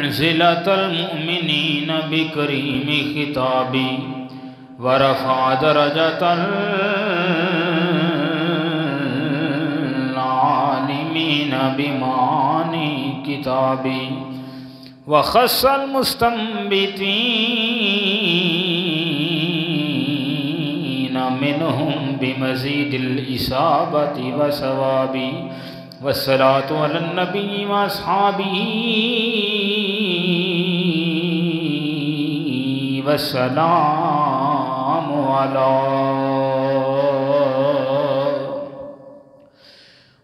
منزلة المؤمنين بكريم خطابي ورفع درجة العالمين بمعاني كتابي وخص المستنبتين منهم بمزيد الإصابة وثواب والصلاة على النبي وأصحابه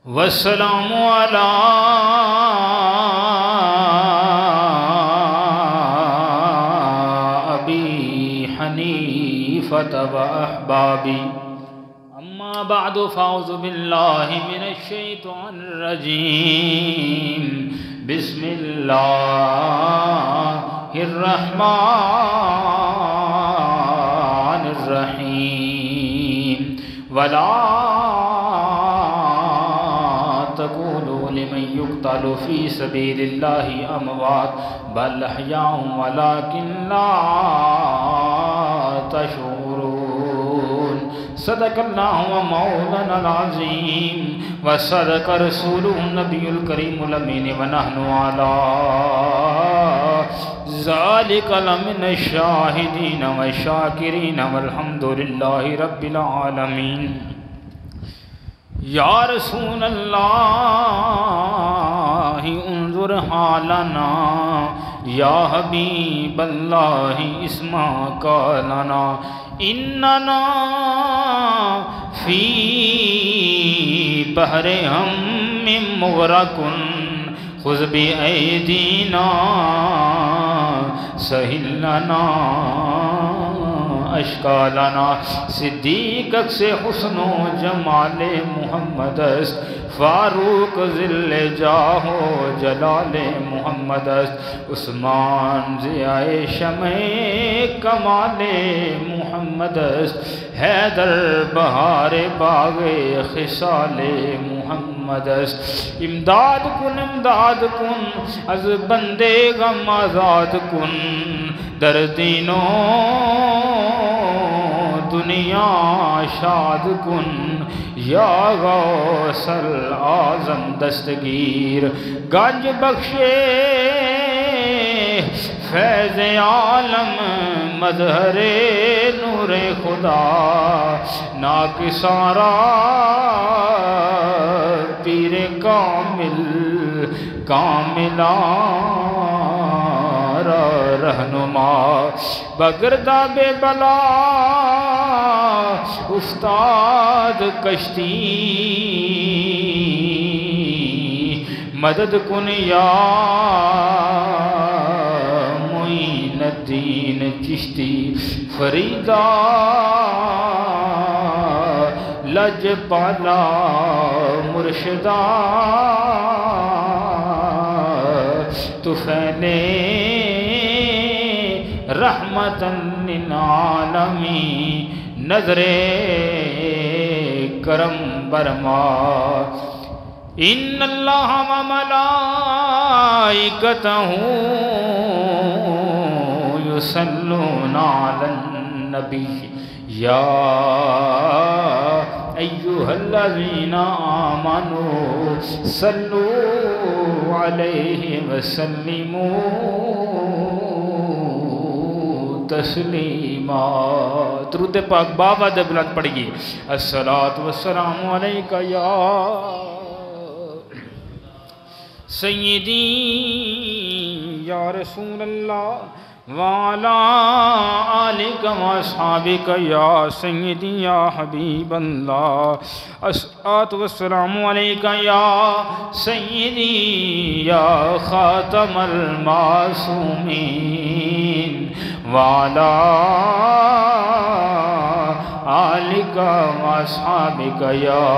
والسلام على أبي حنيفة وأحبابي. أما بعد فأعوذ بالله من الشيطان الرجيم. بسم الله الرحمن الرحيم. ولا تقولوا لمن يقتل في سبيل الله أموات بل أحياء ولكن لا تشعرون. صدق الله ومولانا العظيم وصدق رسوله النبي الكريم الأمين ونحن على ذلك لمن الشاهدين والشاكرين والحمد لله رب العالمين. یا رسول اللہ انظر حالنا یا حبیب اللہ اسمع قالنا اننا فی بحر ہم مغرق خذ بایدینا سہل لنا اشکالنا. صدیق سے حسن و جمال محمد است فاروق ذل جاہ و جلال محمد است عثمان ضیاء شمع کمال محمد است حیدر بہار باغ خصال محمد است. امداد کن از بندے غم آزاد کن در دینوں دنیا شاد کن یا غوث العظم دستگیر گنج بخشے فیض عالم مظہر نور خدا ناکسارا پیر کاملا رہنما بگردہ بے بلا استاد کشتی مدد کن یا معین الدین چشتی فریدہ لج پالا مرشدہ طفیلِ رحمتاً للعالمین نظر کرم برما. ان اللہ و ملائکتہ یصلون علی النبی یا ایہا الذین آمنوا صلوا علیہ وسلموا تسلیما. درود پاک بابا دے بلند پڑھیے. الصلاۃ والسلام علیکہ یا سیدی یا رسول اللہ وعلا آلک و اصحابک یا سیدی یا حبیب اللہ. الصلاۃ والسلام علیکہ یا سیدی یا خاتم المعصومین وعلا آلک و اصحابک یا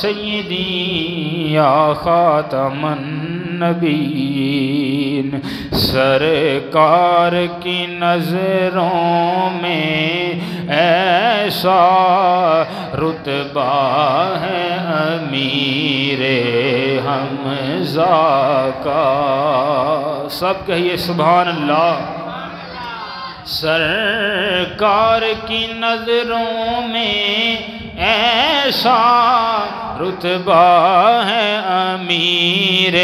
سیدی یا خاتم النبیین. سرکار کی نظروں میں ایسا رتبہ ہے امیر حمزہ کا۔ سب کہیے سبحان اللہ۔ سرکار کی نظروں میں ایسا رتبہ ہے امیر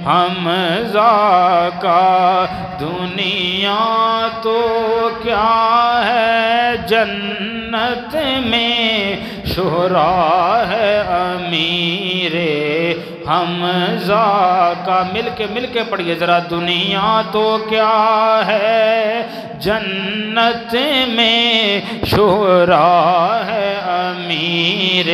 حمزہ کا، دنیا تو کیا ہے جنت میں شہرا ہے امیر حمزہ کا۔ مل کے پڑھیے ذرا، دنیا تو کیا ہے جنت میں شہرا ہے امیر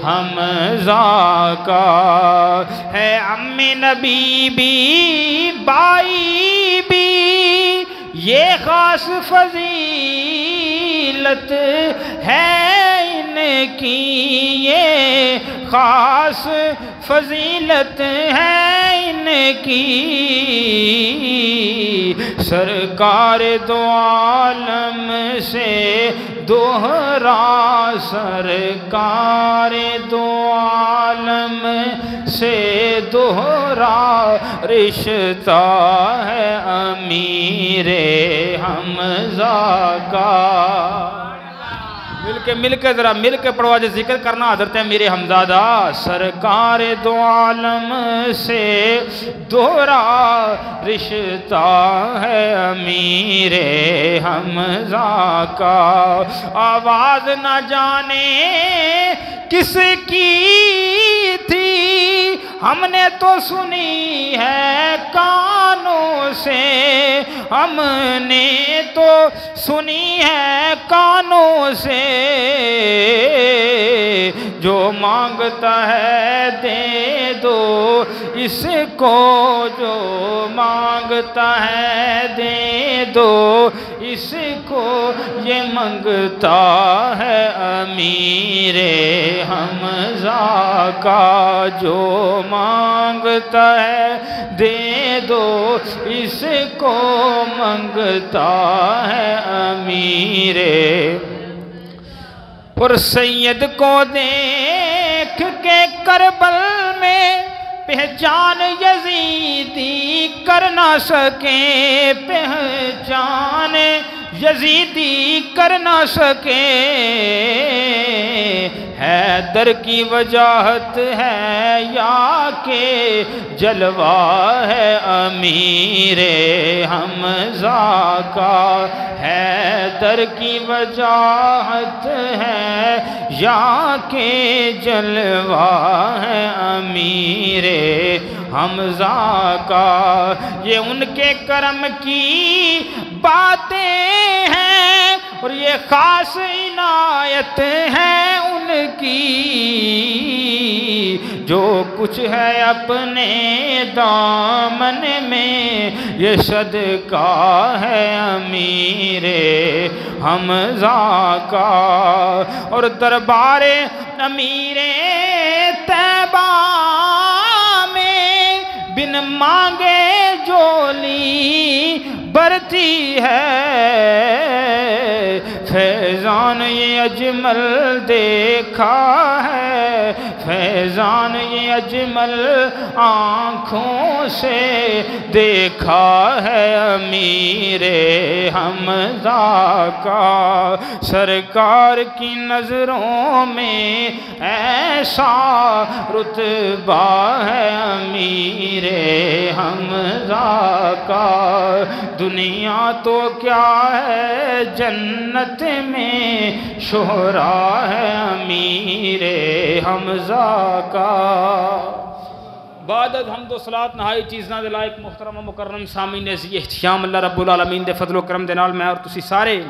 حمزہ کا۔ ہے امی نبی بھی بائی بھی یہ خاص فضیلت ہے ان کی، یہ خاص فضیلت ہے ان کی۔ سرکار دو عالم سے دوہرا، سرکار دو عالم سے دوہرا رشتہ ہے امیر حمزہ کا۔ مل کے ذرا پڑھو، آج ذکر کرنا حضرت امیر حمزہ دا۔ سرکار دو عالم سے دوہرا رشتہ ہے امیر حمزہ کا۔ آواز نہ جانے کس کی تھی، ہم نے تو سنی ہے کانوں سے، ہم نے تو سنی ہے کانوں سے۔ جو مانگتا ہے دے دو اس کو، جو مانگتا ہے دے دو اس کو، یہ منگتا ہے امیر حمزہ کا۔ جو مانگتا ہے دے دو اس کو، منگتا ہے امیر۔ اور سید کو دیکھ کے کربل میں پہچان یزیدی کر نہ سکے، پہچان یزیدی کر نہ سکے۔ حیدر کی وجاہت ہے یا کہ جلوہ ہے امیر حمزہ کا، حیدر کی وجاہت ہے یا کہ جلوہ ہے امیر حمزہ کا۔ یہ ان کے کرم کی باتیں ہیں اور یہ خاص عنایت ہے ان کی، جو کچھ ہے اپنے دامن میں یہ صدقہ ہے امیر حمزہ کا۔ اور دربار امیر طیبہ میں بن مانگے جولی برتی ہے، فیضان یہ اجمل دیکھا ہے، فیضان یہ اجمل آنکھوں سے دیکھا ہے امیر حمزہ کا۔ سرکار کی نظروں میں ایسا رتبہ ہے امیر حمزہ کا، دنیا تو کیا ہے جنت میں شہرا ہے امیر حمزہ کا۔ بعد حمد و صلاة نہائی چیزاں دے لائق محترم و مکرم سامعین عزیز احتشام، اللہ رب العالمین دے فضل و کرم دے نال میں اور تسی سارے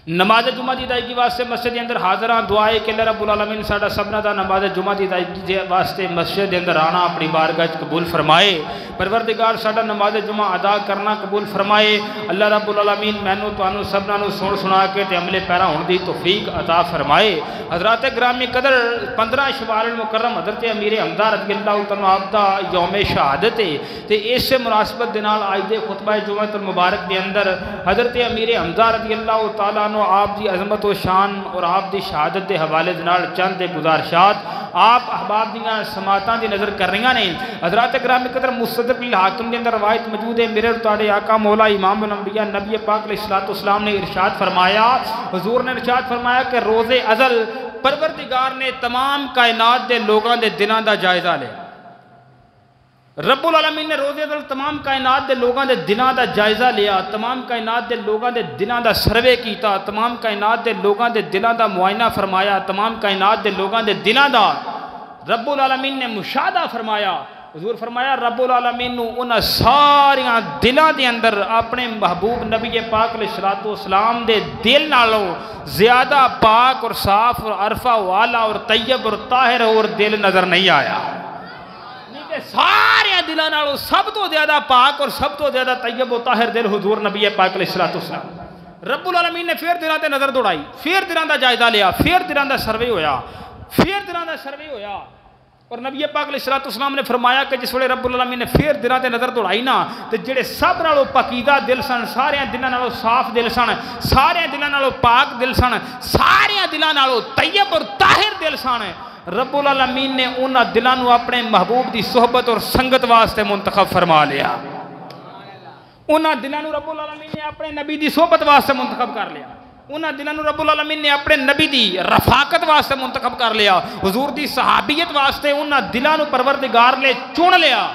نماز جمعہ دی ادائیگی واسطے مسجد دے اندر حاضراں، دعائے کہ اللہ رب العالمین ساڈا سبنا دا نماز جمعہ دی ادائیگی واسطے مسجد دے اندر آنا اپنی بارگاہ قبول فرمائے۔ پروردگار ساڈا نماز جمعہ ادا کرنا قبول فرمائے۔ اللہ رب العالمین مینوں تانوں سبنا نوں سن سنا کے تے عملے پیرا ہون دی توفیق عطا فرمائے۔ حضرات گرامی قدر 15 شوال المکرم حضرت امیر حمزہ رضی اللہ تعالیٰ عنہ دا یوم شہادت ہے تے اس سے مناسبت دے نال آج دے خطبہ جمعہ المبارک دے اندر حضرت امیر حمزہ رضی اللہ تعالیٰ عنہ و آپ دی عظمت و شان اور آپ دی شہادت دے حوالے نال چند گزارشات آپ احباب دیاں سماعتاں دی نظر کر رہی ہیں۔ حضرات اکرام قدر مستدرک الحاکم دے اندر روایت موجود ہے، میرے تواڈے آقا مولا امام الانبیاء نبی پاک علیہ الصلوۃ والسلام نے ارشاد فرمایا، حضور نے ارشاد فرمایا کہ روز ازل پروردگار نے تمام کائنات دے لوگاں دے دلاں دا جائزہ لیا۔ رب العالمین نے روز ازل تمام کائنات دے لوگاں دے دلاں دا جائزہ لیا، تمام کائنات دے لوگاں دے دلاں دا سروے کیتا، تمام کائنات دے لوگاں دے دلاں دا معائنہ فرمایا، تمام کائنات دے لوگاں دے دلاں دا رب العالمین نے مشاہدہ فرمایا۔ حضور فرمایا رب العالمین نو انہاں ساریاں دلاں دے اندر اپنے محبوب نبی پاک علیہ الصلوۃ والسلام دے دل نالوں زیادہ پاک اور صاف اور عرفہ والا اور طیب اور طاہر اور دل نظر نہیں آیا۔ سارے دلاں نالوں سب تو زیادہ پاک اور سب تو زیادہ طیب و طاہر دل حضور نبی پاک علیہ الصلوۃ والسلام۔ رب العالمین نے پھر دلاں تے نظر دوڑائی، پھر دلاں دا جائزہ لیا، پھر دلاں دا سروے ہویا، اور نبی پاک علیہ الصلوۃ والسلام نے فرمایا کہ جس ویلے رب العالمین نے پھر دلاں تے نظر دوڑائی نا تے جڑے سب نالوں پاکیزہ دل سن، سارے دلاں نالوں صاف دل سن، سارے دلاں نالوں پاک دل سن، سارے دلاں نالوں طیب اور طاہر دل سن، رب العالمین نے انہاں دلاں نوں اپنے محبوب دی صحبت اور سنگت واسطے منتخب فرما لیا۔ انہاں دلاں نوں رب العالمین نے اپنے نبی دی صحبت واسطے منتخب کر لیا، انہاں دلاں نوں رب العالمین نے اپنے نبی دی رفاقت واسطے منتخب کر لیا، حضور دی صحابیت واسطے انہاں دلاں نوں پروردگار نے چن لیا۔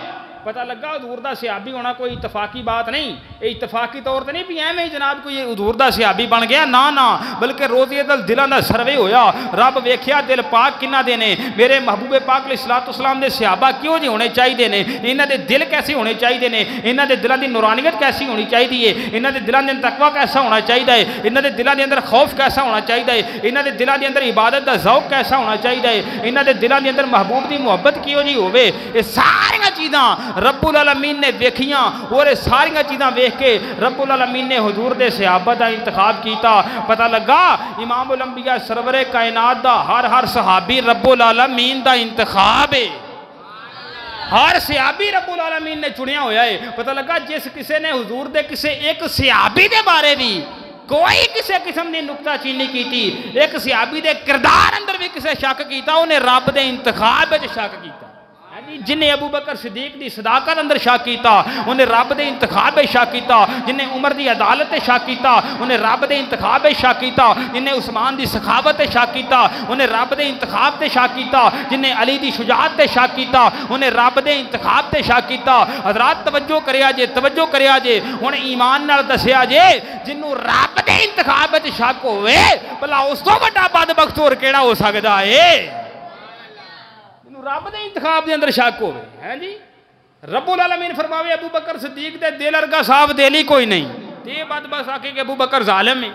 پتہ لگا حضور دا صحابی ہونا کوئی اتفاقی بات نہیں، اتفاقی طور تے نہیں بھی ایویں جناب کوئی حضور دا صحابی بن گیا، نا بلکہ روز ازل دلاں دا سروے ہویا، رب ویکھیا دل پاک کنہ دے نے، میرے محبوب پاک علیہ الصلوۃ والسلام دے صحابہ کیوں جے ہونے چاہیے نے، انہاں دے دل کیسے ہونے چاہیے نے، انہاں دے دلاں دی نورانیت کیسی ہونی چاہیے ہے، انہاں دے دلاں دے اندر تقوی کیسا ہونا چاہیے ہے، انہاں دے دلاں دے اندر خوف کیسا ہونا چاہیے ہے، انہاں دے دلاں دے اندر عبادت دا ذوق کیسا ہونا چاہیے ہے، انہاں دے دلاں دے اندر محبوب دی محبت کیوں جی ہوے، یہ ساری چیزاں رب العالمین نے ویکھیاں، اور ساری چیزاں ویکھ کے رب العالمین نے حضور دے صحابہ دا انتخاب کیتا۔ پتہ لگا امام الانبیاء سرور کائنات دا ہر صحابی رب العالمین دا انتخاب ہے، ہر صحابی رب العالمین نے چنیا ہویا ہے۔ پتہ لگا جس کسے نے حضور دے کسے ایک صحابی دے بارے بھی کوئی کسے قسم نے نکتہ چینی کی تھی، ایک صحابی دے کردار اندر بھی کسے شک کیتا، انہیں رب دے انتخاب وچ شک کیتا۔ جنہیں ابو بکر صدیق دی صداقت اندر شک کیتا، انہیں رب دے انتخاب میں شک کیتا، جنہیں عمر دی عدالت شک کیتا، انہیں رب دے انتخاب میں شک کیتا، جنہیں عثمان دی سخاوت شک کیتا، انہیں رب دے انتخاب تے شک کیتا، جنہیں علی دی شجاعت تے شک کیتا، انہیں رب دے انتخاب تے شک کیتا۔ حضرات توجہ کریا جے، ہن ایمان نال دسیا جے جنوں رب دے انتخاب تے شک ہوئے بھلا اس تو بڑا بدبخت اور کیڑا ہو سکدا ہے؟ رب دے انتخاب دے اندر شک ہوئے ہیں جی۔ رب العالمین فرماوے ابو بکر صدیق دے دل ارگا صاف دل ہی کوئی نہیں، تے بدبخت آکے کہ ابو بکر ظالم ہے،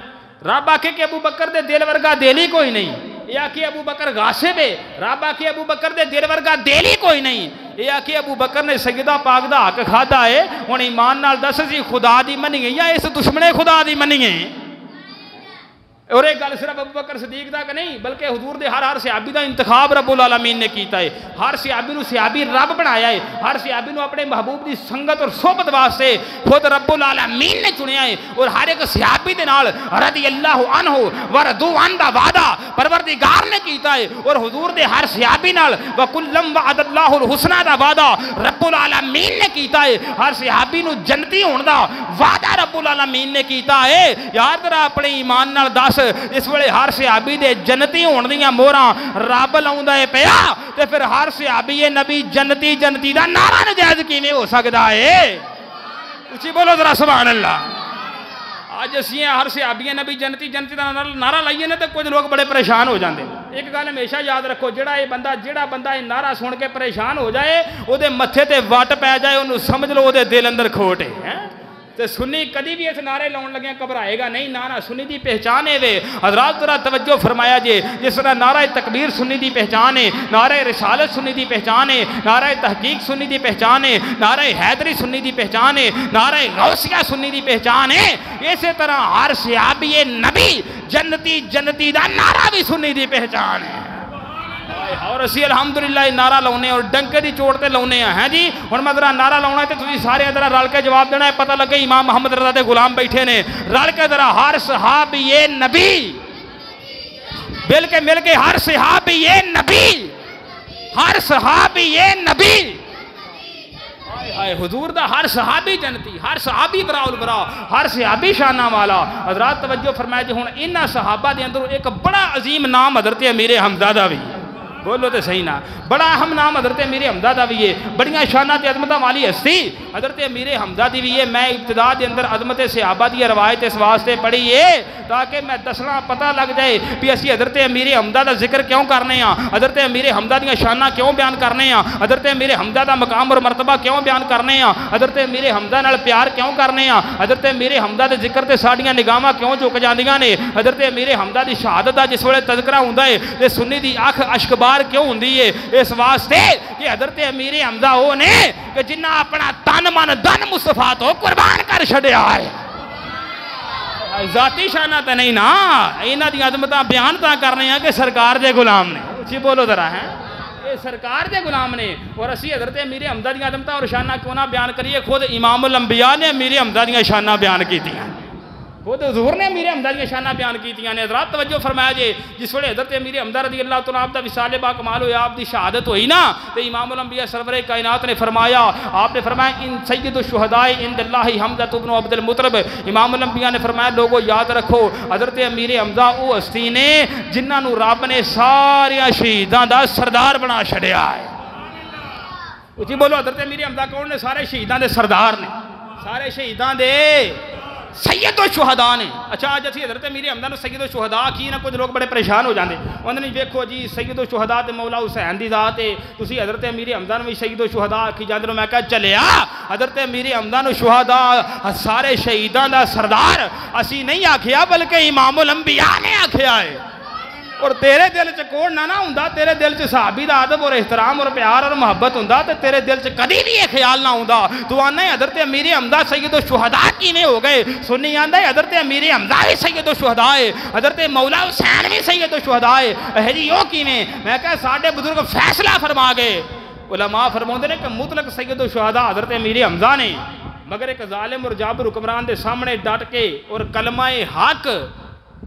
رب آکے کہ ابو بکر دے دل ورگا دل ہی کوئی نہیں، یہ آکے ابو بکر غاصب ہے، رب آکے ابو بکر دے دل ورگا دل ہی کوئی نہیں، یہ آکے ابو بکر نے سیدہ پاک دا حق کھادا ہے، ہن ایمان نال دس سی خدا دی منیے یا اس دشمن خدا دی منیے؟ اور ایک گل صرف ابو بکر صدیق دا کہ نہیں بلکہ حضور دے ہر صحابی دا انتخاب رب العالمین نے کیتا ہے، ہر صحابی نو صحابی رب بنایا ہے، ہر صحابی نو اپنے محبوب دی سنگت اور صحبت واسطے خود رب العالمین نے چنیا ہے، اور ہر ایک صحابی دے نال رضی اللہ عنہ ورضوا عنہ دا وعدہ پروردگار نے کیتا ہے، اور حضور دے ہر صحابی نال وکلم وعد اللہ الحسنى دا وعدہ رب العالمین نے کیتا ہے، ہر صحابی نو جنتی ہون دا وعدہ رب العالمین نے کیتا ہے۔ یاد رہا اپنے ایمان نال دس اس ویلے ہر صحابی دے جنتی ہون دیاں موہراں رب لاوندا ہے پیا تے پھر ہر صحابی نبی جنتی دا نعرہ نجائز کیویں ہو سکدا ہے؟ اچھی بولو ذرا سبحان اللہ۔ آج اسی ہر صحابی نبی جنتی دا نعرہ لائیے نا تے کچھ لوگ بڑے پریشان ہو جاندے۔ ایک گل ہمیشہ یاد رکھو، جڑا بندہ یہ نعرہ سن کے پریشان ہو جائے او دے متھے تے وٹ پے جائے انہوں سمجھ لو او دے دل اندر کھوٹ ہے۔ تے سنی کدی بھی اس نعرے لاؤن لگے گھبرائے گا نہیں، نعرہ سنی دی پہچان ہے وے۔ حضرات ذرا توجہ فرمایا جے، جس طرح نعرہ تکبیر سنی دی پہچان ہے، نعرہ رسالت سنی دی پہچان ہے، نعرہ تحقیق سنی دی پہچان ہے، نعرہ حیدری سنی دی پہچان ہے، نعرہ غوثیہ سنی دی پہچان ہے، اسی طرح ہر صحابی نبی جنتی دا نعرہ بھی سنی دی پہچان ہے۔ اور اسی الحمدللہ نعرہ لاؤنے اور ڈنکے دی چوٹ تے لاؤنے ہیں جی ہن میں ذرا نعرہ لاؤنا ہے تے تسی سارے ذرا رل کے جواب دینا ہے پتہ لگے امام محمد رضا دے غلام بیٹھے نے رل کے ذرا ہر صحابی نبی مل کے ہر صحابی نبی ہر صحابی نبی حضور دا ہر صحابی جنتی ہر صحابی برا البرا ہر صحابی شانہ والا حضرات توجہ فرمائے جی ہن انہاں صحابہ دے اندر ایک بڑا عظیم نام حضرت امیر حمزہ دا بھی بولو تے صحیح نا بڑا اہم نام حضرت امیر حمزہ دا بھی ہے بڑیاں شانہ تے عظمتہ والی ہستی حضرت امیر حمزہ دی بھی ہے میں ابتدا دے اندر عظمت صحابہ دی روایت اس واسطے پڑھی ہے تاکہ میں دسنا پتہ لگ جائے بھی اسی حضرت امیر حمزہ دا ذکر کیوں کرنے ہیں حضرت امیر حمزہ دی شانہ کیوں بیان کرنے ہیں حضرت امیر حمزہ دا مقام اور مرتبہ کیوں بیان کرنے ہیں حضرت امیر حمزہ نال پیار کیوں کرنے ہیں حضرت امیر حمزہ دے ذکر تے ساڈیاں نگاہاں کیوں جھک جاندیاں نے حضرت امیر حمزہ دی شہادت دا جس ویلے تذکرہ ہوندا ہے تے سنی دی اکھ اشکبار کیوں ہوندی ہے اس واسطے کہ حضرت امیر حمزہ وہ نے کہ جنہ اپنا تن من دن مصطفیٰ تو قربان کر چھڈیا ہے ذاتی شانہ تے نہیں نا انہاں دی عظمتاں بیان تاں کرنے ہیں کہ سرکار دے غلام نے اچھی بولو ذرا ہیں یہ سرکار دے غلام نے اور اسی حضرت امیر حمزہ دی عظمتاں اور شانہ کیوں نہ بیان کریے خود امام الانبیاء نے امیر حمزہ دی شانہ بیان کیتیاں خود حضور نے امیر حمزہ دی شانہ بیان کیتیاں نے حضرات توجہ فرمایا جے جس ویلے حضرت امیر حمزہ رضی اللہ تعالیٰ عنہ دا وصال با کمال ہویا آپ دی شہادت ہوئی نا تو امام الانبیاء سرور کائنات نے فرمایا آپ نے فرمایا ان سید الشہداء عند اللہ حمزہ بن عبد المطلب امام الانبیاء نے فرمایا لوگوں یاد رکھو حضرت امیر حمزہ او ہستی نے جنہاں نو رب نے سارے شہیداں دا سردار بنا چھڈیا ہے اچھی بولو حضرت امیر حمزہ کون نے سارے شہیداں دے سردار نے سارے شہیداں دے سید الشہداء نے اچھا آج اسی حضرت امیر حمزہ نے سید الشہداء کی نا کچھ لوگ بڑے پریشان ہو جاندے انہوں نے دیکھو جی سید الشہداء تے مولا حسین دی ذات ہے تسی حضرت امیر حمزہ نے سید الشہداء کی جاندے میں کہا چلیا حضرت امیر حمزہ نے شہداء سارے شہیداں دا سردار اسی نہیں آکھیا بلکہ امام الانبیاء نے آکھیا ہے اور تیرے دل چ کوڑ نہ ہوندا تیرے دل چ صحابی دا ادب اور احترام اور پیار اور محبت ہوندا تے تیرے دل چ کدی بھی یہ خیال نہ ہوندا تو آنا ہے حضرت امیر حمزہ سید الشہداء کیویں ہو گئے سنی آندا ہے حضرت امیر حمزہ بھی سید الشہداء ہے حضرت مولا حسین بھی سید الشہداء ہے جی یوں کیویں میں کہا ساڈے بزرگ فیصلہ فرما گئے علماء فرماندے نے کہ مطلق سید الشہداء حضرت امیر حمزہ نے مگر ایک ظالم اور جابر حکمران دے سامنے ڈٹ کے اور کلمہ حق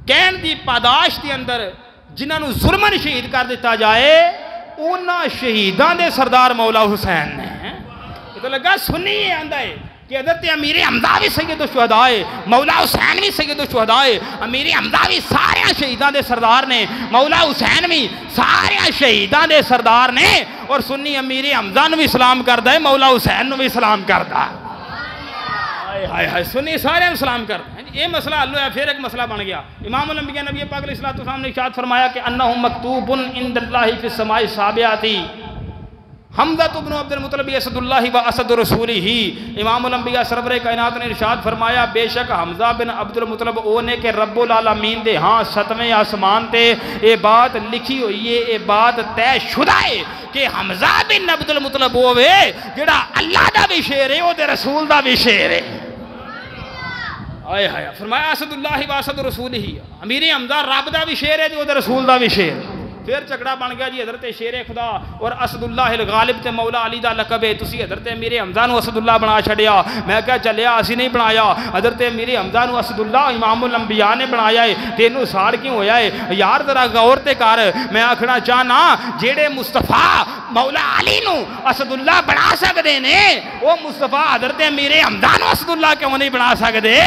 کہن دی پاداش دے اندر جنہاں نو ظلمن شہید کر دیتا جائے انہاں شہیداں دے سردار مولا حسین نے یہ تو لگا سنی آندہ ہے کہ حضرت امیر حمزہ بھی سید الشہداء ہے مولا حسین بھی سید الشہداء ہے امیر حمزہ بھی سارے شہیداں دے سردار نے مولا حسین بھی سارے شہیداں دے سردار نے اور سنی امیر حمزہ نو بھی سلام کردہ ہے مولا حسین نو بھی سلام کردہ سنی سارے ہم سلام کرتے ہیں یہ مسئلہ حل ہوا پھر ایک مسئلہ بن گیا امام الانبیاء نبی پاک علیہ السلام نے ارشاد فرمایا کہ انہم مکتوب عند اللہ فی السماء السابعۃ حمزہ بن عبد المطلب اسد اللہ و اسد رسولہ امام الانبیاء سرور کائنات نے ارشاد فرمایا بے شک حمزہ بن عبد المطلب اونے کے رب العالمین دے ہاں ستویں آسمان تے یہ بات لکھی ہوئی ہے یہ بات طے شدہ ہے کہ حمزہ بن عبد المطلب ہوئے جڑا اللہ دا بھی شیر ہے وہ دے رسول دا بھی شیر ہے آئے ہائے فرمایا اسد اللہ و اسد رسول ہی امیر حمزہ رب دا بھی شیر ہے جو دے رسول دا بھی شیر پھر چکڑا بن گیا جی حضرت شیر خدا اور اسد اللہ الغالب تے مولا علی دا لقب ہے تسی حضرت امیر حمزہ نو اسد اللہ بنا چھڑیا میں کہا چلیا اسی نہیں بنایا حضرت امیر حمزہ نو اسد اللہ امام الانبیاء نے بنایا ہے تینوں سال کیوں ہویا ہے یار ذرا غور تے کر میں آکھنا چاہنا جیڑے مصطفیٰ مولا علی نو اسد اللہ بنا سکدے نے وہ مصطفیٰ حضرت امیر حمزہ نو اسد اللہ کیوں نہیں بنا سکدے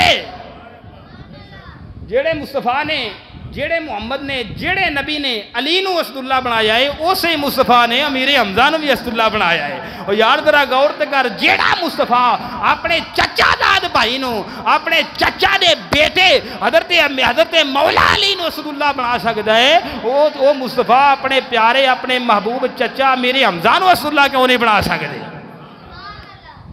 جیڑے مصطفیٰ نے جیڑے محمد نے جیڑے نبی نے علی نو اسد اللہ بنایا ہے اسے مصطفیٰ نے امیر حمزہ نو بھی اسد اللہ بنایا ہے اور یار ذرا غور تے کر جیڑا مصطفیٰ اپنے چچا داد بھائی نو اپنے چچا دے بیٹے حضرت مولا علی نو اسد اللہ بنا سکتا ہے وہ مصطفیٰ اپنے پیارے اپنے محبوب چچا امیر حمزہ نو اسد اللہ کیوں نہیں بنا سکتے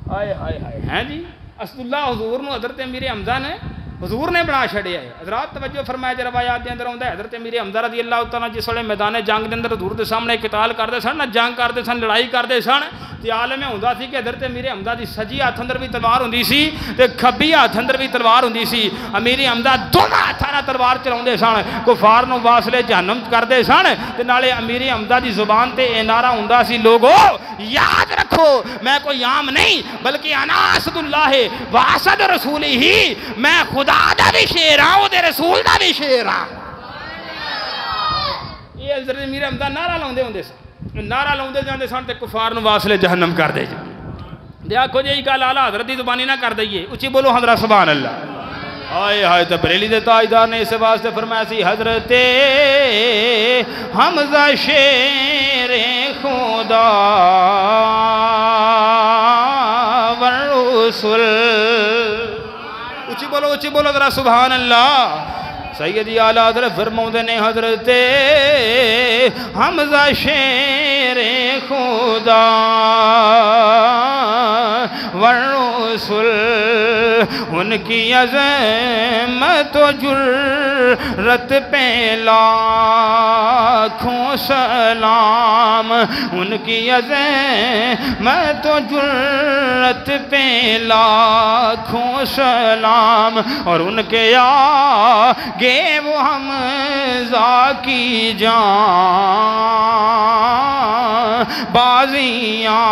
ہائے ہائے ہائے ہیں جی اسد اللہ حضور نو حضرت امیر حمزہ نے حضور نے بنا چھڑیا ہے۔ حضرات توجہ فرمایا جی روایات دے اندر آندا ہے حضرت امیر حمزہ رضی اللہ تعالیٰ جس ویلے میدان جنگ دے اندر حضور دے سامنے قتال کردے سن نا، جنگ کردے سن، لڑائی کردے سن، تے عالم ہوندا سی کہ حضرت امیر حمزہ دی سجی ہاتھ اندر بھی تلوار ہوندی سی تے کھبی ہاتھ اندر بھی تلوار ہوندی سی۔ امیر حمزہ دونوں ہاتھاں نال تلوار چلاوندے سن، کفار نوں واصلے جہنم کردے سن، تے نالے امیر حمزہ دی زبان تے اے نعرہ ہوندا سی لوگو یاد رکھو میں کوئی عام نہیں بلکہ انا اسد اللہ واسد رسول ہی، میں خدا دا بھی شیر ہاں دے رسول دا بھی شیر ہاں۔ یہ حضرت امیر حمزہ نعرہ لاؤندے ہوندے سن، نعرہ لاؤندے جاندے سن تے کفار نوں واصلے جہنم کر دے جاندے۔ دیکھو جی گل اعلیٰ حضرت دی زبانی نہ کر دئیے، اچھی بولو حضرت سبحان اللہ۔ آئے ہائے تے بریلی دے تاجدار نے اس واسطے فرمایا سی حضرت حمزہ شیر خدا والرسول، اچھی بولو ذرا سبحان اللہ۔ سیدی اعلیٰ حضرت فرماؤندے نے حضرت حمزہ شیر خدا والرسول، ان کی عظمت و جرت پہ لاکھوں سلام، ان کی عظمت و جرت پہ لاکھوں سلام، اور ان کے آگے وہ حمزہ کی جان بازیاں،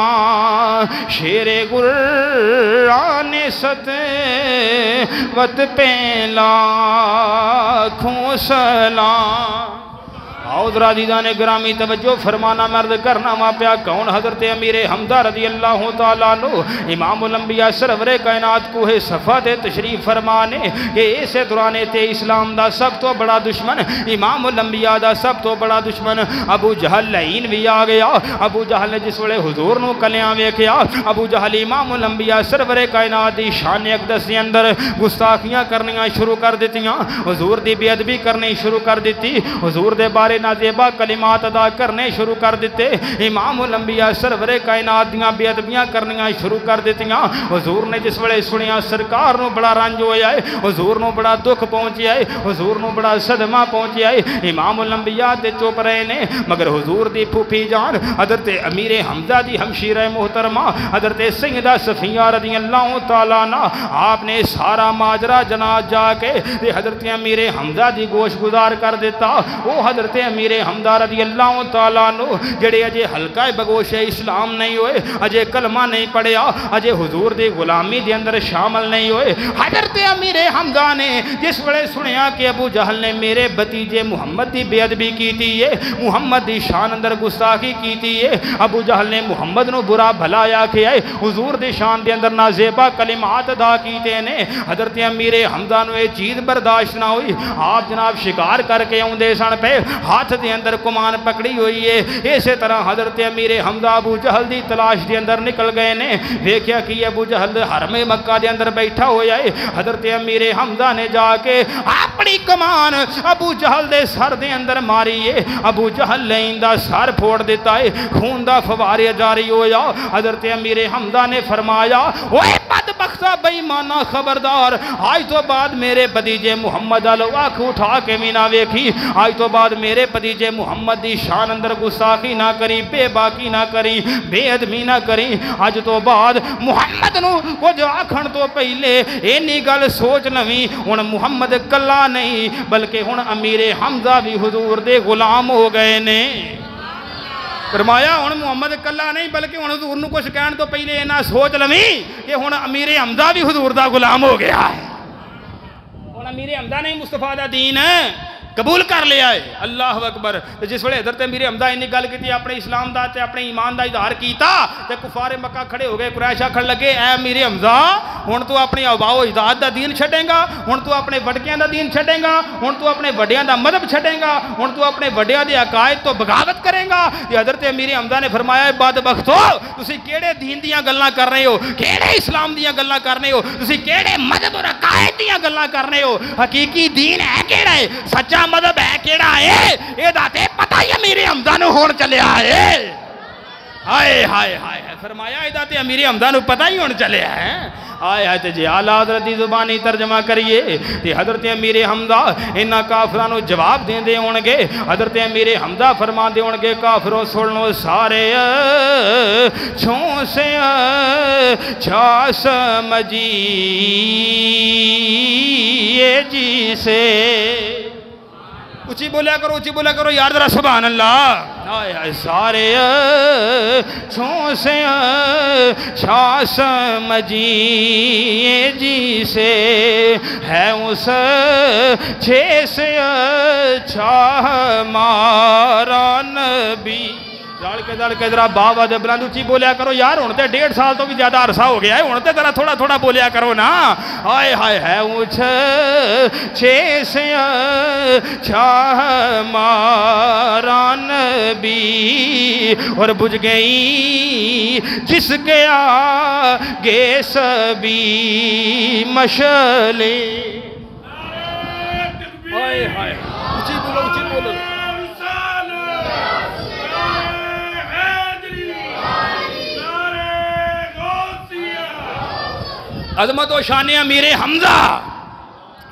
شیر قرآن ستوت پہ لاکھوں سلام۔ آؤ ذرا عزیزان گرامی توجہ فرمانا مرد کرنا ماں پیا کون حضرت امیر حمزہ رضی اللہ تعالیٰ عنہ امام الانبیاء سرور کائنات کوہ صفا تے تشریف فرمانے کہ اسے درانے تے اسلام دا سب تو بڑا دشمن، امام الانبیاء دا سب تو بڑا دشمن ابو جہل لعین بھی آ گیا۔ ابو جہل نے جس ویلے حضور نو کلیاں ویکھیا، ابو جہل امام الانبیاء سرور کائنات دی شان اقدس دے اندر گستاخیاں کرنیاں شروع کر دیتیاں، حضور دی بے ادبی کرنی شروع کر دیتی، حضور دے بارے نازیبہ کلمات ادا کرنے شروع کر دیتے، امام الانبیاء سرور کائنات دیاں بے ادبیاں کرنیاں شروع کر دیتیاں۔ حضور نے جس ویلے سنیا سرکار نو بڑا رنج ہویا ہے، حضور نو بڑا دکھ پہنچیا ہے، حضور نو بڑا صدمہ پہنچیا ہے۔ امام الانبیاء تے چپ رہے نے، مگر حضور دی پھوپھی جان حضرت امیر حمزہ دی ہمشیرہ محترمہ حضرت سیدہ صفیہ رضی اللہ تعالیٰ عنہ آپ نے سارا ماجرا جناب جا کے حضرت امیر حمزہ دی گوش گزار کر دیتا۔ وہ حضرت امیر حمزہ رضی اللہ تعالیٰ عنہ جڑے اجے حلقہ بگوش اسلام نہیں ہوئے، اجے کلمہ نہیں پڑھیا، اجے حضور دی غلامی دے اندر شامل نہیں ہوئے، حضرت امیر حمزہ نے جس ویلے سنیا کہ ابو جہل نے میرے بتیجے محمد دی بے ادبی کیتی ہے، محمد دی شان اندر گستاخی کیتی ہے، ابو جہل نے محمد نو برا بھلا آکھیا ہے، حضور دی شان دے اندر نازیبہ کلمات ادا کیتے نے، حضرت امیر حمزہ نو یہ چیز برداشت نہ ہوئی، آپ جناب شکار کر کے اوندے سن پہ، ہاتھ دے اندر کمان پکڑی ہوئی ہے۔ اسی طرح حضرت امیر حمزہ ابو جہل دی تلاش دے اندر نکل گئے نے، دیکھیا کہ ابو جہل حرم مکہ دے اندر بیٹھا ہویا ہے، حضرت امیر حمزہ نے جا کے اپنی کمان ابو جہل دے سر دے اندر ماری ہے، ابو جہل لعین دا سر پھوڑ دیتا ہے، خون دا فوارے جاری ہویا۔ حضرت امیر حمزہ نے فرمایا اوے بدبختہ بے ایمانہ خبردار، آج تو بعد میرے بھتیجے محمد آنکھ اٹھا کے بھی نہ ویکھی، آج تو بعد میرے بھتیجے محمد دی شان اندر گستاخی نہ کری، بے باکی نہ کری، بے ادبی نہ کری، آج تو بعد محمد نو کچھ آکھن تو پہلے اینی گل سوچ لویں، ہن محمد کلا نہیں بلکہ ہن امیر حمزہ بھی حضور دے غلام ہو گئے نے۔ فرمایا ہن محمد کلا نہیں بلکہ ہن حضور نو کچھ کہن تو پہلے اینا سوچ لویں کہ ہن امیر حمزہ بھی حضور دا غلام ہو گیا ہے، ہن امیر حمزہ نے مصطفیٰ دا دین قبول کر لیا ہے۔ اللہ اکبر۔ جس ویلے حضرت امیر حمزہ انہی گل کی اپنے اسلام دا تے اپنے ایمان دا اظہار کیتا تے کفار مکہ کھڑے ہو گئے، قریش آکھن لگے اے امیر حمزہ ہن تو اپنی آباء و اجداد دا دین چھڈیں گا، ہن تو اپنے وڈکیاں دا دین چھڈیں گا، ہن تو اپنے وڈیاں دا مذہب چھڈیں گا، ہن تو اپنے وڈیاں دے عقائد تو بغاوت کریں گا۔ یہ حضرت امیر حمزہ نے فرمایا بدبختو تسی کیڑے دین دیاں گلاں کر رہے ہو، کیڑے اسلام دیاں گلاں کر رہے ہو، تسی کیڑے مذہب اور عقائد دیاں گلاں کر رہے ہو، حقیقی دین ہے کیڑا ہے، سچا مذہب ہے کیڑا ہے، اے داتے پتہ ہی امیر حمزہ نو ہون چلیا ہے۔ آئے ہائے ہائے فرمایا ایدہ تے امیر حمزہ نو پتہ ہی ہونے چلے ہیں آئے ہائے تے جی آلہ حضرت دی زبانی ترجمہ کریے تے حضرت امیر حمزہ انہا کافرانو جواب دیں دے ہونگے حضرت امیر حمزہ فرما دے ہونگے کافروں سنو سارے چھوں سے چھا سمجھیے جی سے اچھی بولیا کرو یار ذرا سبحان اللہ آئے آئے سارے چھوں سے چھا سمجھیے جی سے ہے اس چھے سے چھا ہمارا نبی دڑ کے ذرا باوا دے بلند اچھی بولیا کرو یار ہونے تے 1.5 سال تو بھی زیادہ عرصہ ہو گیا ہے ہونے تے ذرا تھوڑا تھوڑا بولیا کرو نا آئے ہائے ہے اچھ چھے سے چھا ہمارا نبی اور بجھ گئی جس کے آگے سبھی مشعلیں آئے ہائے اچھی بولو عظمت و شان امیر حمزہ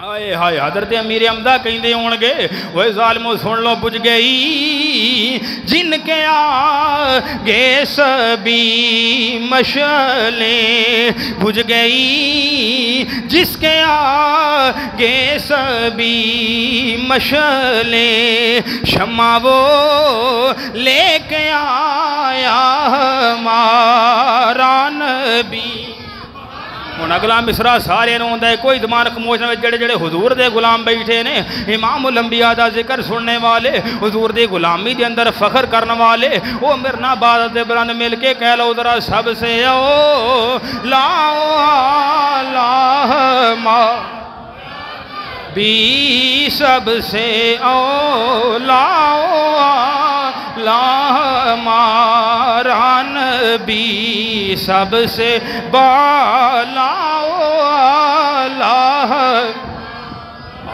آئے ہائے حضرت امیر حمزہ کہیں دے ہونگے وہ ظالموں سن لو بجھ گئی جن کے آگے سبھی مشعلیں بجھ گئی جس کے آگے سبھی مشعلیں شمع وہ لے کے آیا ہمارا نبی ہن اگلا مصرع سارے رون دے کوئی دمان خموش نہ جڑے جڑے حضور دے غلام بیٹھے نے امام الانبیاء دا ذکر سننے والے حضور دے غلامی دے اندر فخر کرنے والے او مرنا بادت دے برند مل کے کہہ لو ذرا سب سے او لا بھی سب سے اولا ہمارا نبی سب سے بالا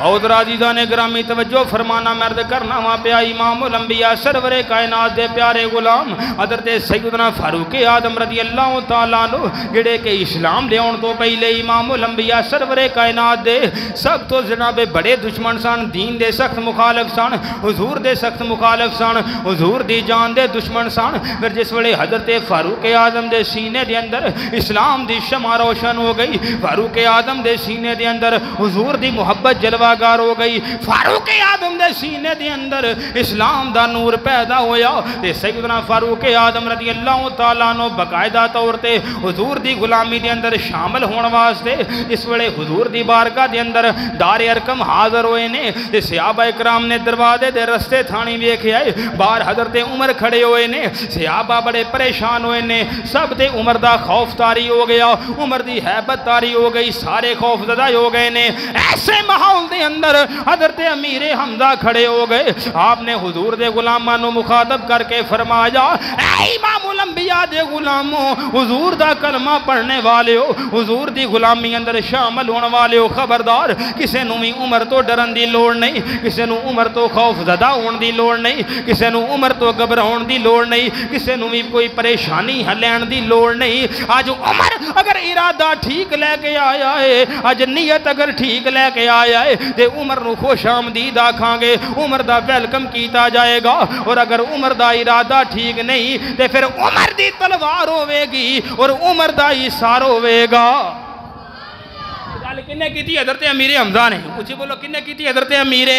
حضرت عزیزان گرامی توجہ فرمانا مرد کرنا وہاں پہ امام الانبیاء سرور کائنات دے پیارے غلام حضرت سیدنا فاروق اعظم رضی اللہ تعالیٰ عنہ جڑے کہ اسلام لے آن تو پہلے امام الانبیاء سرور کائنات دے سب تو جناب بڑے دشمن سان دین دے سخت مخالف سان حضور دے سخت مخالف سان حضور دی جان دے دشمن سان پھر جس ویلے حضرت فاروق اعظم دے سینے دے اندر اسلام دی شمع روشن ہو گئی فاروق اعظم دے سینے دے اندر حضور دی محبت جلوہ گار ہو گئی فاروق اعظم دے سینے دے اندر اسلام دا نور پیدا ہویا تے سیدنا فاروق اعظم رضی اللہ تعالیٰ عنہ باقاعدہ طور تے حضور دی غلامی دے اندر شامل ہون واسطے اس ویلے حضور دی بارگاہ دے اندر دار ارقم حاضر ہوئے نے تے صحابہ اکرام نے دروازے دے رستے تھانی ویکھے آئے باہر حضرت عمر کھڑے ہوئے نے صحابہ بڑے پریشان ہوئے نے سب تے عمر دا خوف طاری ہو گیا عمر دی حیبت طاری ہو گئی سارے خوف زدہ ہو گئے نے ایسے ماحول دے اندر حضرت امیر حمزہ کھڑے ہو گئے آپ نے حضور دے غلامانو مخاطب کر کے فرمایا اے امام الانبیاء دے غلاموں حضور دا کلمہ پڑھنے والے ہو حضور دی غلامی اندر شامل ہونے والے ہو خبردار کسے نو بھی عمر تو ڈرن دی لوڑ نہیں کسے نو عمر تو خوف زدہ ہون دی لوڑ نہیں کسے نو عمر تو گھبراؤن دی لوڑ نہیں کسے نو بھی کوئی پریشانی ہلین دی لوڑ نہیں آج عمر اگر ارادہ ٹھیک لے کے آیا ہے آج نیت اگر ٹھیک لے کے آیا ہے تے عمر نو خوش آمدید آکھاں گے عمر دا ویلکم کیتا جائے گا اور اگر عمر دا ارادہ ٹھیک نہیں تے پھر عمر دی تلوار ہوئے گی اور عمر دا ایثار ہوئے گا کنے کی تھی حضرت امیر حمزہ نے اچھی بولو کنے کی تھی حضرت امیر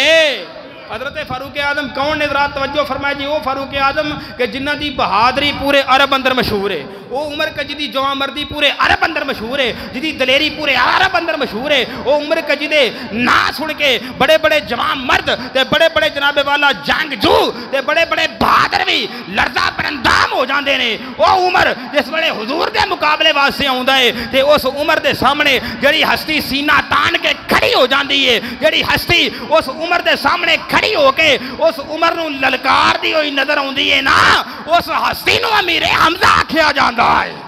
حضرت فاروق اعظم کون نے ذرا توجہ فرمائے جی وہ فاروق اعظم کہ جنہ دی بہادری پورے عرب اندر مشہور ہے وہ عمر کا جدی جوان مردی پورے عرب اندر مشہور ہے جدی دلیری پورے عرب اندر مشہور ہے وہ عمر کا جدے نا سن کے بڑے بڑے جوان مرد تے بڑے بڑے جناب والا جنگ جو تے بڑے بڑے بہادر بھی لرزہ پرندام ہو جاندے نے وہ عمر جس بڑے حضور دے مقابلے واسطے آؤندا ہے تے اس عمر دے سامنے جڑی ہستی سینہ تان کے کھڑی ہو جاندی ہے جڑی ہستی اس عمر دے سامنے کھڑی ہو کے اس عمر نو للکار دی ہوئی نظر آندی ہے نا اس ہستی نو امیر حمزہ آکھیا جاندا ہے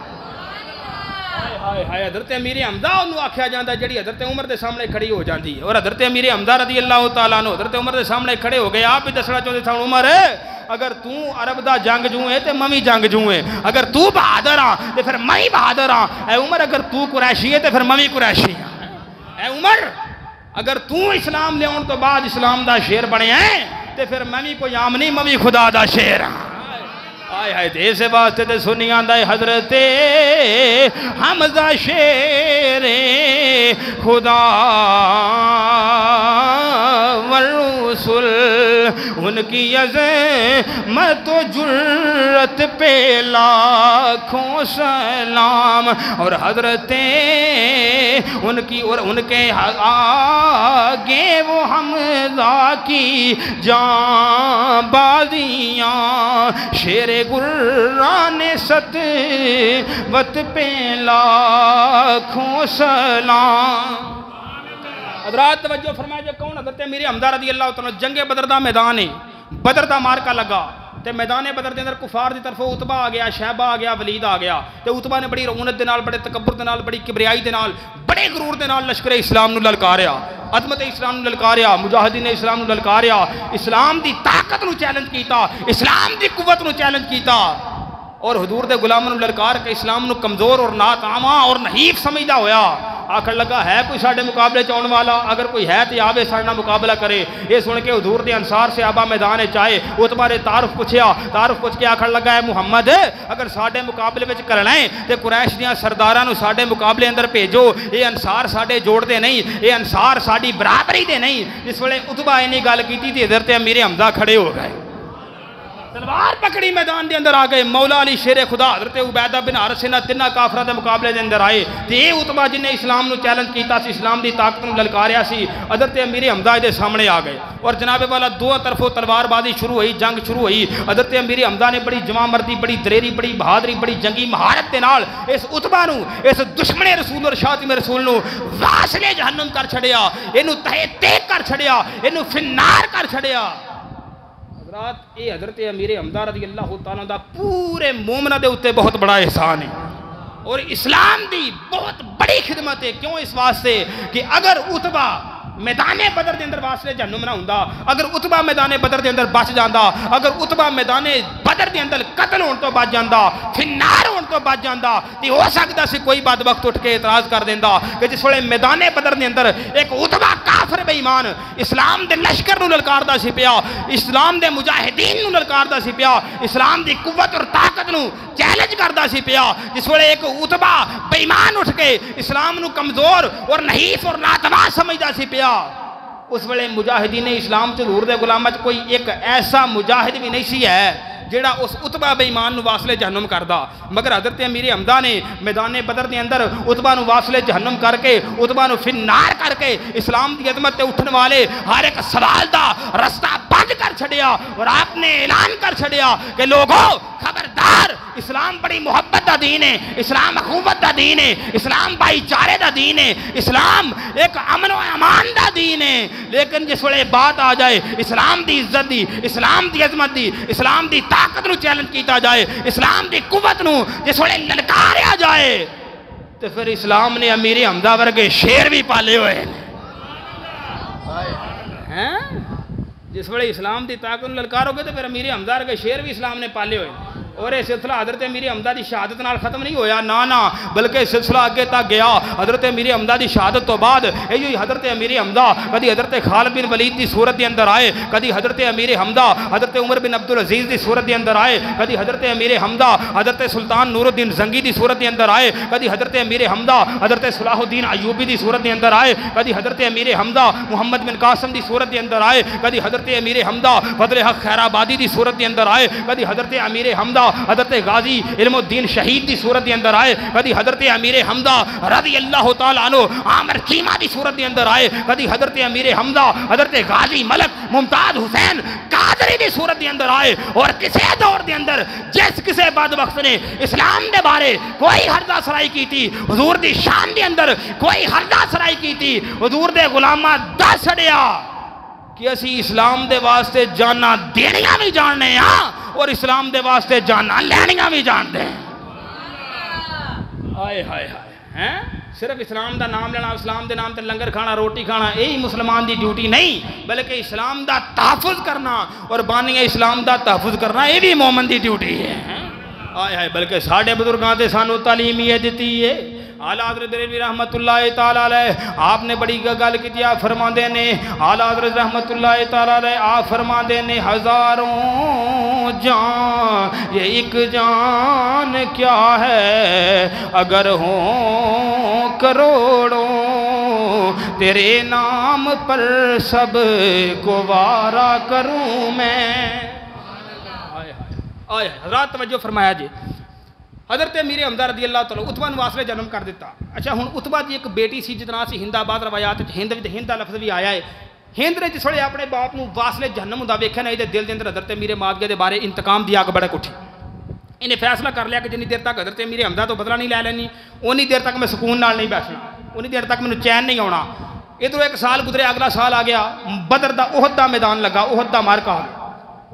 ہائے حضرت امیر حمزہ انہوں آکھیا جاندہ جڑی حضرت عمر دے سامنے کھڑی ہو جاندی ہے، اور حضرت امیر حمزہ رضی اللہ تعالیٰ عنہ حضرت عمر دے سامنے کھڑے ہو گئے. آپ بھی دسنا چاہتے تھا عمر اگر تو عرب دا جنگ جوں ہے تے ممی جنگ جوں ہے، اگر تو بہادر ہاں تے پھر میں بہادر ہاں. اے عمر اگر تو قریشی ہے تے پھر ممی قریشی ہاں. اے عمر اگر تو اسلام لے تو بعد اسلام دا شیر بنے ہیں تے پھر ممی کوئی عام نہیں، ممی خدا دا شیر ہاں. آئے ہائے دے سے واسطے تے سنی آندہ حضرت حمزہ شیر خدا والرسول، ان کی عظمت و جرت پہ لاکھوں سلام. اور حضرت ان کی اور ان کے آگے وہ حمزہ کی جان بازیاں، شیر گران ست وت پہ لاکھوں سلام. حضرات توجہ فرمائے جو کون حضرت امیر حمزہ رضی اللہ تعالیٰ جنگ بدر دا میدان ہے، بدر دا مارکا لگا تے میدان بدر دے اندر کفار دی طرف عتبہ آ گیا، شیبہ آ گیا، ولید آ گیا. تے عتبہ نے بڑی رعونت دے نال، بڑے تکبر دے نال، بڑی کبریائی دے نال، بڑے غرور دے نال لشکر اسلام نو للکاریا، عظمت اسلام نو للکاریا، مجاہدین اسلام نو للکاریا، اسلام دی طاقت نو چیلنج کیتا، اسلام دی قوت نو چیلنج کیتا. اور حضور دے غلاموں نو للکار کے اسلام نو کمزور اور ناکاما اور نحیف سمجھدا ہویا. آخر لگا ہے کوئی ساڑھے مقابلے چاؤن والا، اگر کوئی ہے تو آوے ساڑھنا مقابلہ کرے. یہ سن کے حضور دے انصار سے آبا میدان چاہے عتبہ نے تعارف پوچھ کے آخر لگا ہے محمد اگر ساڑھے مقابلے میں کرنا ہے تو قریش دیاں سرداراں نو ساڑھے مقابلے اندر بھیجو. یہ انصار ساڑھے جوڑ دے نہیں، یہ انصار ساڑھی برابری دے نہیں. جس ویلے عتبہ نے گل کی تھی حضرت امیر حمزہ کھڑے ہو گئے، تلوار پکڑی میدان دے اندر آ گئے. مولا علی شیر خدا حضرت عبیدہ بن حارث سے تینہ کافرہ دے مقابلے دے اندر آئے. تے یہ عتبہ جن نے اسلام نو چیلنج کیتا سی، اسلام دی طاقت نو للکاریا سی، حضرت امیر حمزہ دے سامنے آ گئے. اور جناب والا دو طرفوں تلوار بازی شروع ہوئی، جنگ شروع ہوئی. حضرت امیر حمزہ نے بڑی جواں مردی، بڑی دلیری، بڑی بہادری، بڑی جنگی مہارت دے نال اس عتبہ نو، اس دشمن رسول اور شاطم رسول نو واصل جہنم کر چھڑیا، اینو تہے تیک کر چھڑیا، اینو فنار کر چھڑیا. یہ حضرت امیر حمزہ رضی اللہ تعالیٰ دا پورے مومنہ دے اتے بہت بڑا احسان ہے اور اسلام دی بہت بڑی خدمت ہے. کیوں؟ اس واسطے کہ اگر عتبہ میدان بدر دے اندر واسلے جہنم نہ ہوندا، اگر عتبہ میدان بدر دے اندر بچ جاندا، اگر عتبہ میدان بدر دے اندر قتل ہون تو بچ جاندا، فنار ہون تو بچ جاندا، تے ہو سکدا سی کوئی بعد وقت اٹھ کے اعتراض کر دیندا کہ جس ویلے میدان بدر دے اندر ایک عتبہ کافر بے ایمان اسلام دے لشکر نو للکاردا سی پیا، اسلام دے مجاہدین نو للکاردا سی پیا، اسلام دی قوت اور طاقت نو چیلنج کردا سی پیا. جس ویلے ایک عتبہ بے ایمان اٹھ کے اسلام نو کمزور اور نحیف اور ناتواں سمجھدا سی پیا، اس ویلے مجاہدین اسلام چ حضور دے غلاماں چ کوئی ایک ایسا مجاہد بھی نہیں سی ہے جیڑا اس عتبہ بے ایمان نو واصل جہنم کردا. مگر حضرت امیر حمزہ نے میدان بدر دے اندر عتبہ نو واصل جہنم کر کے، عتبہ نو فنار کر کے اسلام دی عظمت تے اٹھن والے ہر ایک سوال دا رستہ بند کر چھڑیا اور آپ نے اعلان کر چھڑیا کہ لوگوں خبردار، اسلام بڑی محبت دا دین ہے، اسلام اخوت دا دین ہے، اسلام بھائی چارے دا دین ہے، اسلام ایک امن و امان دا دین ہے. لیکن جس ویلے بات آ جائے اسلام دی عزت دی، اسلام دی عظمت دی، اسلام دی طاقت نو چیلنج کیتا جائے، اسلام دی قوت نو جس ویلے للکاریا جائے، تو پھر اسلام نے امیر حمزہ ورگے شیر بھی پالے ہوئے ہیں. جس ویلے اسلام دی طاقت نو للکارو گے تو پھر امیر حمزہ ورگے شیر بھی اسلام نے پالے ہوئے. اور یہ سلسلہ حضرت امیر حمزہ دی شہادت نال ختم نہیں ہویا، نا بلکہ سلسلہ آگے تک گیا. حضرت امیر حمزہ دی شہادت تو بعد یہ حضرت امیر حمزہ کدی حضرت خالد بن ولید دی صورت دے اندر آئے، کدی حضرت امیر حمزہ حضرت عمر بن عبدالعزیز دی صورت دے اندر آئے، کدی حضرت امیر حمزہ حضرت سلطان نور الدین زنگی دی صورت دے اندر آئے، کدی حضرت امیر حمزہ حضرت صلاح الدین ایوبی دی صورت دے اندر آئے، کدی حضرت امیر حمزہ محمد بن قاسم دی صورت دے اندر آئے، کدی حضرت امیر حمزہ فضل حق خیر آبادی دی صورت دے اندر آئے، کدی حضرت امیر حمزہ حضرت غازی علم الدین شہید دی صورت دے اندر آئے، کدی حضرت امیر حمزہ رضی اللہ تعالیٰ عنہ عامر چیمہ دی صورت دے اندر آئے، کدی حضرت امیر حمزہ حضرت غازی ملک ممتاز حسین قادری دی صورت دے اندر آئے. اور کسے دور دے اندر جس کسے بعد وقت نے اسلام دے بارے کوئی حرزہ سرائی کی تھی، حضور دی شان دے اندر کوئی حرزہ سرائی کی تھی، حضور دے غلامہ دس چھڑیا کہ اسی اسلام دے واسطے جانا دینیاں بھی جاننے ہیں اور اسلام دے واسطے جانا لینیاں بھی جانتے ہیں. آئے ہائے ہائے ہیں صرف اسلام دا نام لینا، اسلام دے نام تے لنگر کھانا، روٹی کھانا، یہی مسلمان دی ڈیوٹی نہیں، بلکہ اسلام دا تحفظ کرنا اور بانی اسلام دا تحفظ کرنا یہ بھی مومن دی ڈیوٹی ہے۔ آئے آئے بلکہ ساڑھے بزرگاں تے سانو تعلیم یہ دیتی ہے۔ اعلیٰ حضرت بریلوی رحمت اللہ تعالیٰ علیہ آپ نے بڑی گل کی آپ فرما دے نے، اعلیٰ حضرت رحمت اللہ تعالیٰ علیہ آپ فرما دے نے ہزاروں جان یہ ایک جان کیا ہے، اگر ہوں کروڑوں تیرے نام پر سب کو وارا کروں میں۔ آئے حضرات توجہ فرمایا جی، حضرت امیر حمزہ رضی اللہ تعالیٰ اتبا نے واسلے جنم کر دیتا۔ اچھا ہن اتبا دی ایک بیٹی سی جتنا سی ہند آباد روایات ہند دا لفظ بھی آیا ہے۔ ہند نے جس ویلے اپنے باپ نو واسلے جہنم ہوندا ویکھیا نا، دل دے اندر حضرت امیر معاویہ دے بارے انتقام دی اگ بڑک اٹھی۔ انہیں فیصلہ کر لیا کہ جنی دیر تک حضرت امیر حمزہ تو بدلہ نہیں لے لینی، اونی دیر تک میں سکون نال نہیں بیٹھنا، اونی دیر تک میں چین نہیں آنا۔ ادھر ایک سال گزرے، اگلا سال آ گیا، بدر دا احد دا میدان لگا، احد دا مارکا۔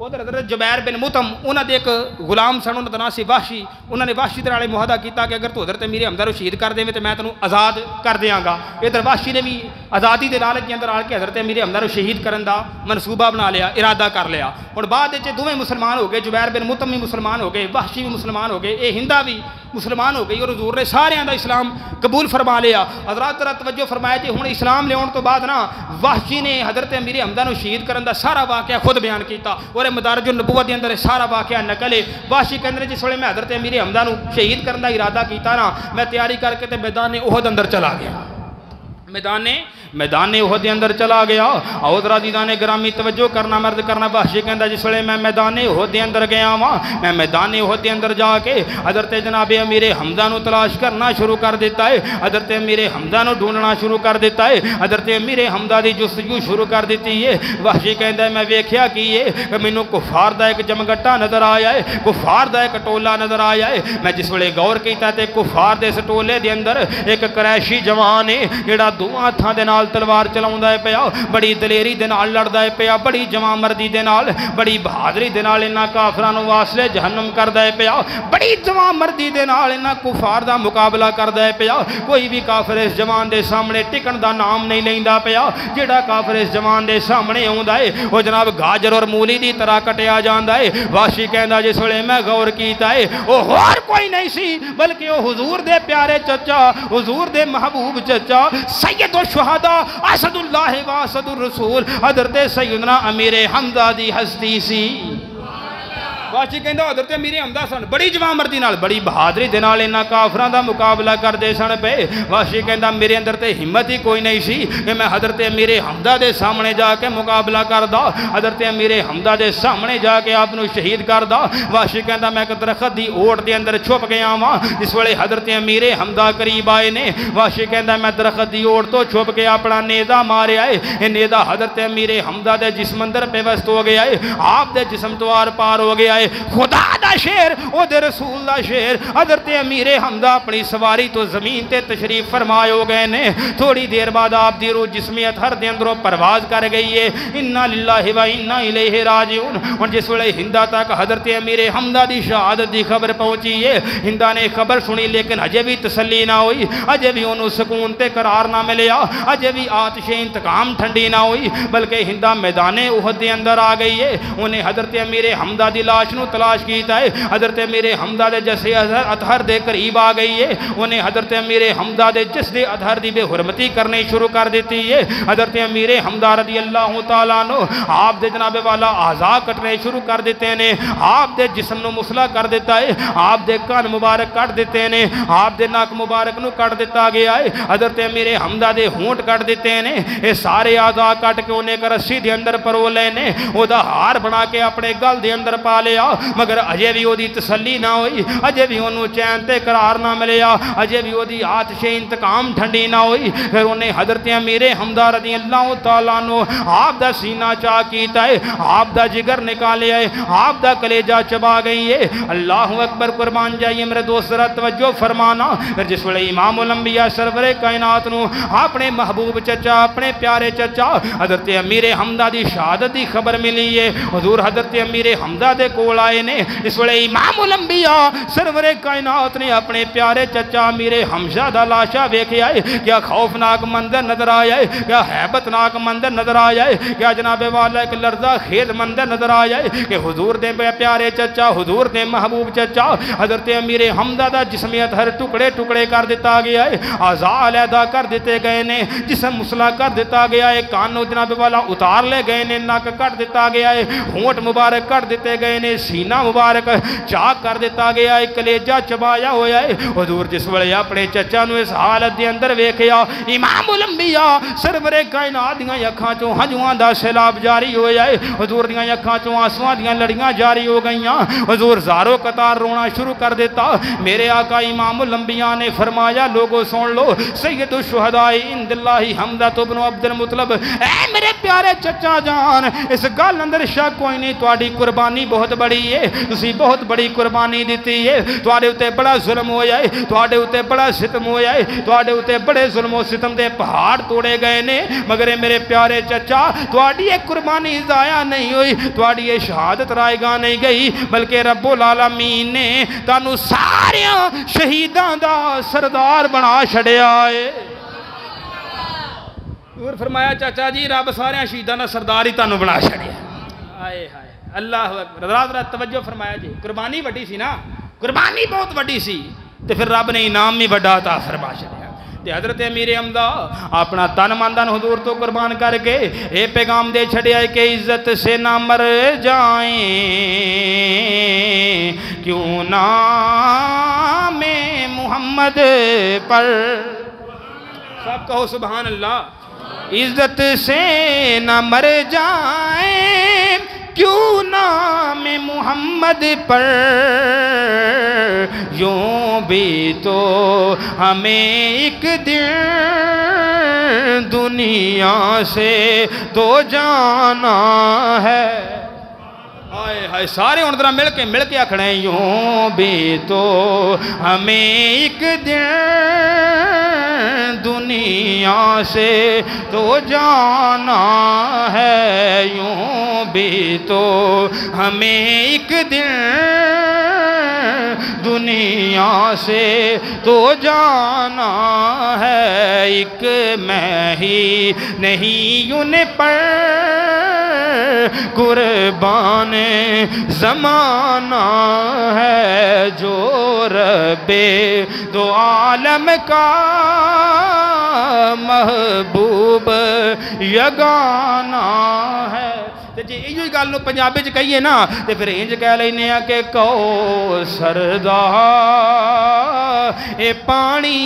ادھر حضرت جبیر بن مطعم انہوں نے ایک غلام سن، انہوں نے سی وحشی، انہوں نے وحشی دے نال معاہدہ کیتا کہ اگر تو حضرت امیر حمزہ نو شہید کر دے تو میں تینوں آزاد کر دیاں گا۔ ادھر وحشی نے بھی آزادی دے لالچ کے اندر آ کے حضرت امیر حمزہ نو شہید کرن دا منصوبہ بنا لیا، ارادہ کر لیا۔ اور بعد وچ دوویں مسلمان ہو گئے، جبیر بن مطعم بھی مسلمان ہو گئے، وحشی بھی مسلمان ہو گئے، اے ہندا بھی مسلمان ہو گئی، اور حضور نے سارے دا اسلام قبول فرما لیا۔ حضرات ذرا توجہ فرمایا جی، ہن اسلام لیاون تو بعد نا وحشی نے حضرت امیر حمزہ نو شہید کرن دا سارا واقعہ خود بیان کیتا، اور مدارج النبوت دے اندر سارا واقعہ نقل ہے۔ وحشی کہندے جس ویلے میں حضرت امیر حمزہ نو شہید کرن دا ارادہ کیتا نا، میں تیاری کر کے تے میدان احد اندر چلا گیا، میدان احد اندر چلا گیا۔ اور عزیزان گرامی توجہ کرنا، مرد کرنا، وحشی کہندا جس ویلے میں میدان احد اندر گیا وا، میں میدان احد اندر جا کے حضرت جناب امیر حمزہ نو تلاش کرنا شروع کر دیتا ہے، حضرت امیر حمزہ نو ڈھونڈنا شروع کر دیتا ہے، حضرت امیر حمزہ دی جستجو شروع کر دیتی ہے۔ وحشی کہندا میں ویکھیا کی ہے کہ مینوں کفار دا ایک جمگٹا نظر آیا ہے، کفار دا ایک ٹولا نظر آیا ہے۔ میں جس ویلے غور کیتا تے کفار دے اس ٹولے دے اندر ایک قریشی جوان ہے جڑا دو ہاتھاں دے نال تلوار چلاوندا ہے پیا، بڑی دلیری دے نال لڑدا ہے پیا، بڑی جواں مردی دے نال، بڑی بہادری دے نال انہاں کافراں نو واسلے جہنم کردا ہے پیا، بڑی جواں مردی دے نال انہاں کفار دا مقابلہ کردا ہے پیا۔ کوئی بھی کافر اس جوان دے سامنے ٹکن دا نام نہیں لیندا پیا، جڑا کافر اس جوان دے سامنے آوندا ہے او جناب گاجر اور مولی دی طرح کٹیا جاندا ہے۔ وحشی کہندا جس ویلے میں غور کیتا ہے او ہور کوئی نہیں سی بلکہ او حضور دے پیارے چچا، حضور دے محبوب چچا، سید الشہداء اسد اللہ و اسد الرسول حضرت سیدنا امیر حمزہ دی ہستی سی۔ وحشی کہندا حضرت امیر حمزہ سن بڑی جواں مردی نال، بڑی بہادری دے نال انہاں کافراں دا مقابلہ کردے سن پے۔ وحشی کہندا میرے اندر تے ہمت ہی کوئی نہیں سی کہ میں حضرت امیر حمزہ دے سامنے جا کے مقابلہ کردا، حضرت امیر حمزہ دے سامنے جا کے آپ نو شہید کردا۔ وحشی کہندا میں ایک درخت دی اوٹ دے اندر چھپ گیا واں، جس ویلے حضرت امیر حمزہ قریب آئے نے۔ وحشی کہندا میں درخت دی اوٹ تو چھپ کے اپنا نیزہ ماریا ہے، یہ نیزہ حضرت امیر حمزہ دے جسم اندر پیوست ہو گیا ہے، آپ دے جسم تو آر پار ہو گیا ہے۔ خدا دا شیر او دے رسول دا شیر حضرت امیر حمزہ اپنی سواری تو زمین تے تشریف فرمائے ہو گئے نے۔ تھوڑی دیر بعد آپ دی روح جسمیت ہر دے اندروں پرواز کر گئی ہے، انا للہ و انا الیہ راجعون۔ اور جس ویلے ہندا تک حضرت امیر حمزہ دی شہادت دی خبر پہنچی ہے، ہندا نے خبر سنی لیکن اجے بھی تسلی نہ ہوئی، اجے بھی انہوں سکون تے قرار نہ ملیا، اجے بھی آتش انتقام ٹھنڈی نہ ہوئی، بلکہ ہندا میدان احد دے اندر آ گئی ہے۔ انہیں حضرت امیر حمزہ دی لاش نو تلاش کیتا ہے، حضرت امیر حمزہ دے جسے اطہر دے قریب آ گئی ہے، انہیں حضرت امیر حمزہ دے جس دے اطہر دی بے حرمتی کرنے شروع کر دیتی ہے۔ حضرت امیر حمزہ رضی اللہ تعالیٰ عنہ آپ دے جناب والا اعضاء کٹنے شروع کر دیتے ہیں، آپ دے جسم نو مسلح کر دیتا ہے، آپ دے کان مبارک کٹ دیتے ہیں، آپ دے ناک مبارک نو کٹ دیتا گیا ہے، حضرت امیر حمزہ دے ہونٹ کٹ دیتے ہیں، یہ سارے اعضاء کٹ کے انہیں ایک رسی دے اندر پرو لینے، او دا ہار بنا کے اپنے گل دے اندر پا لیا، مگر اجے بھی وہ دی تسلی نہ ہوئی، اجے بھی انہوں چین تے قرار نہ ملیا، اجے بھی وہ دی آتش انتقام ٹھنڈی نہ ہوئی۔ پھر انہیں حضرت امیر حمزہ رضی اللہ تعالیٰ عنہ آپ دا سینہ چاہ کیتا ہے، آپ دا جگر نکالیا ہے، آپ دا کلیجہ چبا گئی ہے۔ اللہ اکبر، قربان جائیے میرے دوست ذرا توجہ فرمانا۔ پھر جس ویلے امام الانبیاء سرور کائنات نو اپنے محبوب چچا، اپنے پیارے چچا حضرت امیر حمزہ دی شہادت دی خبر ملی ہے، حضور حضرت امیر حمزہ دے کول کول آئے نے اس ویلے امام الانبیاء سرور کائنات نے اپنے پیارے چچا امیر حمزہ دا لاشا ویکھیا ہے کیا خوفناک منظر نظر آیا ہے کیا ہیبتناک منظر نظر آیا ہے کیا جناب والا ایک لرزہ خیز منظر نظر آیا ہے کہ حضور دے پیارے چچا حضور دے محبوب چچا حضرت امیر حمزہ دا جسمیت ہر ٹکڑے ٹکڑے کر دیتا گیا ہے اعضاء علیحدہ کر دیتے گئے نے جسم مسلح کر دیتا گیا ہے کانوں جناب والا اتار لے گئے نے ناک کٹ دیتا گیا ہے ہونٹ مبارک کر دیتے گئے نے سینہ مبارک چاک کر دیتا گیا ہے کلیجہ چبایا ہویا ہے حضور جس ویلے اپنے چچا نو اس حالت دے اندر ویکھیا امام الانبیاء سرور کائنات دیاں اکھاں چوں ہنجواں دا سیلاب جاری ہویا ہے حضور دیاں اکھاں چوں آنسواں دیاں لڑیاں جاری ہو گئیاں حضور زارو قطار رونا شروع کر دیتا میرے آقا امام الانبیاء نے فرمایا لوگوں سن لو سید الشہداء عند اللہ حمزہ بن عبد المطلب اے میرے پیارے چچا جان اس گل اندر شک کوئی نہیں تواڈی قربانی بہت بڑی ہے تسی بہت بڑی قربانی دیتی ہے تواڈے اوتے بڑا ظلم ہویا ہے تواڈے اوتے بڑا ستم ہویا ہے تواڈے اوتے بڑے ظلم و ستم دے پہاڑ توڑے گئے نے مگر میرے پیارے چچا تواڈی ایک قربانی ضائع نہیں ہوئی تواڈی یہ شہادت رائے گاہ نہیں گئی بلکہ رب العالمین نے تانوں ساریاں شہیداں دا سردار بنا چھڑیا ہے اور فرمایا چاچا جی رب ساریاں شہیداں دا سردار ہی تانوں بنا چھڑیا آئے ہائے اللہ اکبر ذرا توجہ فرمایا جی قربانی وڈی سی نا قربانی بہت وڈی سی تے پھر رب نے انعام بھی وڈا عطا فرما چھڑیا تے حضرت امیر حمزہ اپنا تن من حضور تو قربان کر کے اے پیغام دے چھڑیا ہے کہ عزت سے نہ مر جائیں کیوں نام محمد پر سب کہو سبحان اللہ عزت سے نہ مر جائیں کیوں نام محمد پر یوں بھی تو ہمیں ایک دن دنیا سے تو جانا ہے آئے ہائے سارے ان طرح مل کے اکھڑے یوں بھی تو ہمیں ایک دن دنیا سے تو جانا ہے یوں بھی تو ہمیں ایک دن دنیا سے تو جانا ہے ایک میں ہی نہیں ان پر قربان زمانہ ہے جو رب دو عالم کا محبوب یگانہ ہے جی یہ گل نو پنجابی چ کہیے نا تے پھر انج کہہ لینے ہیں کہ کوثر دا اے پانی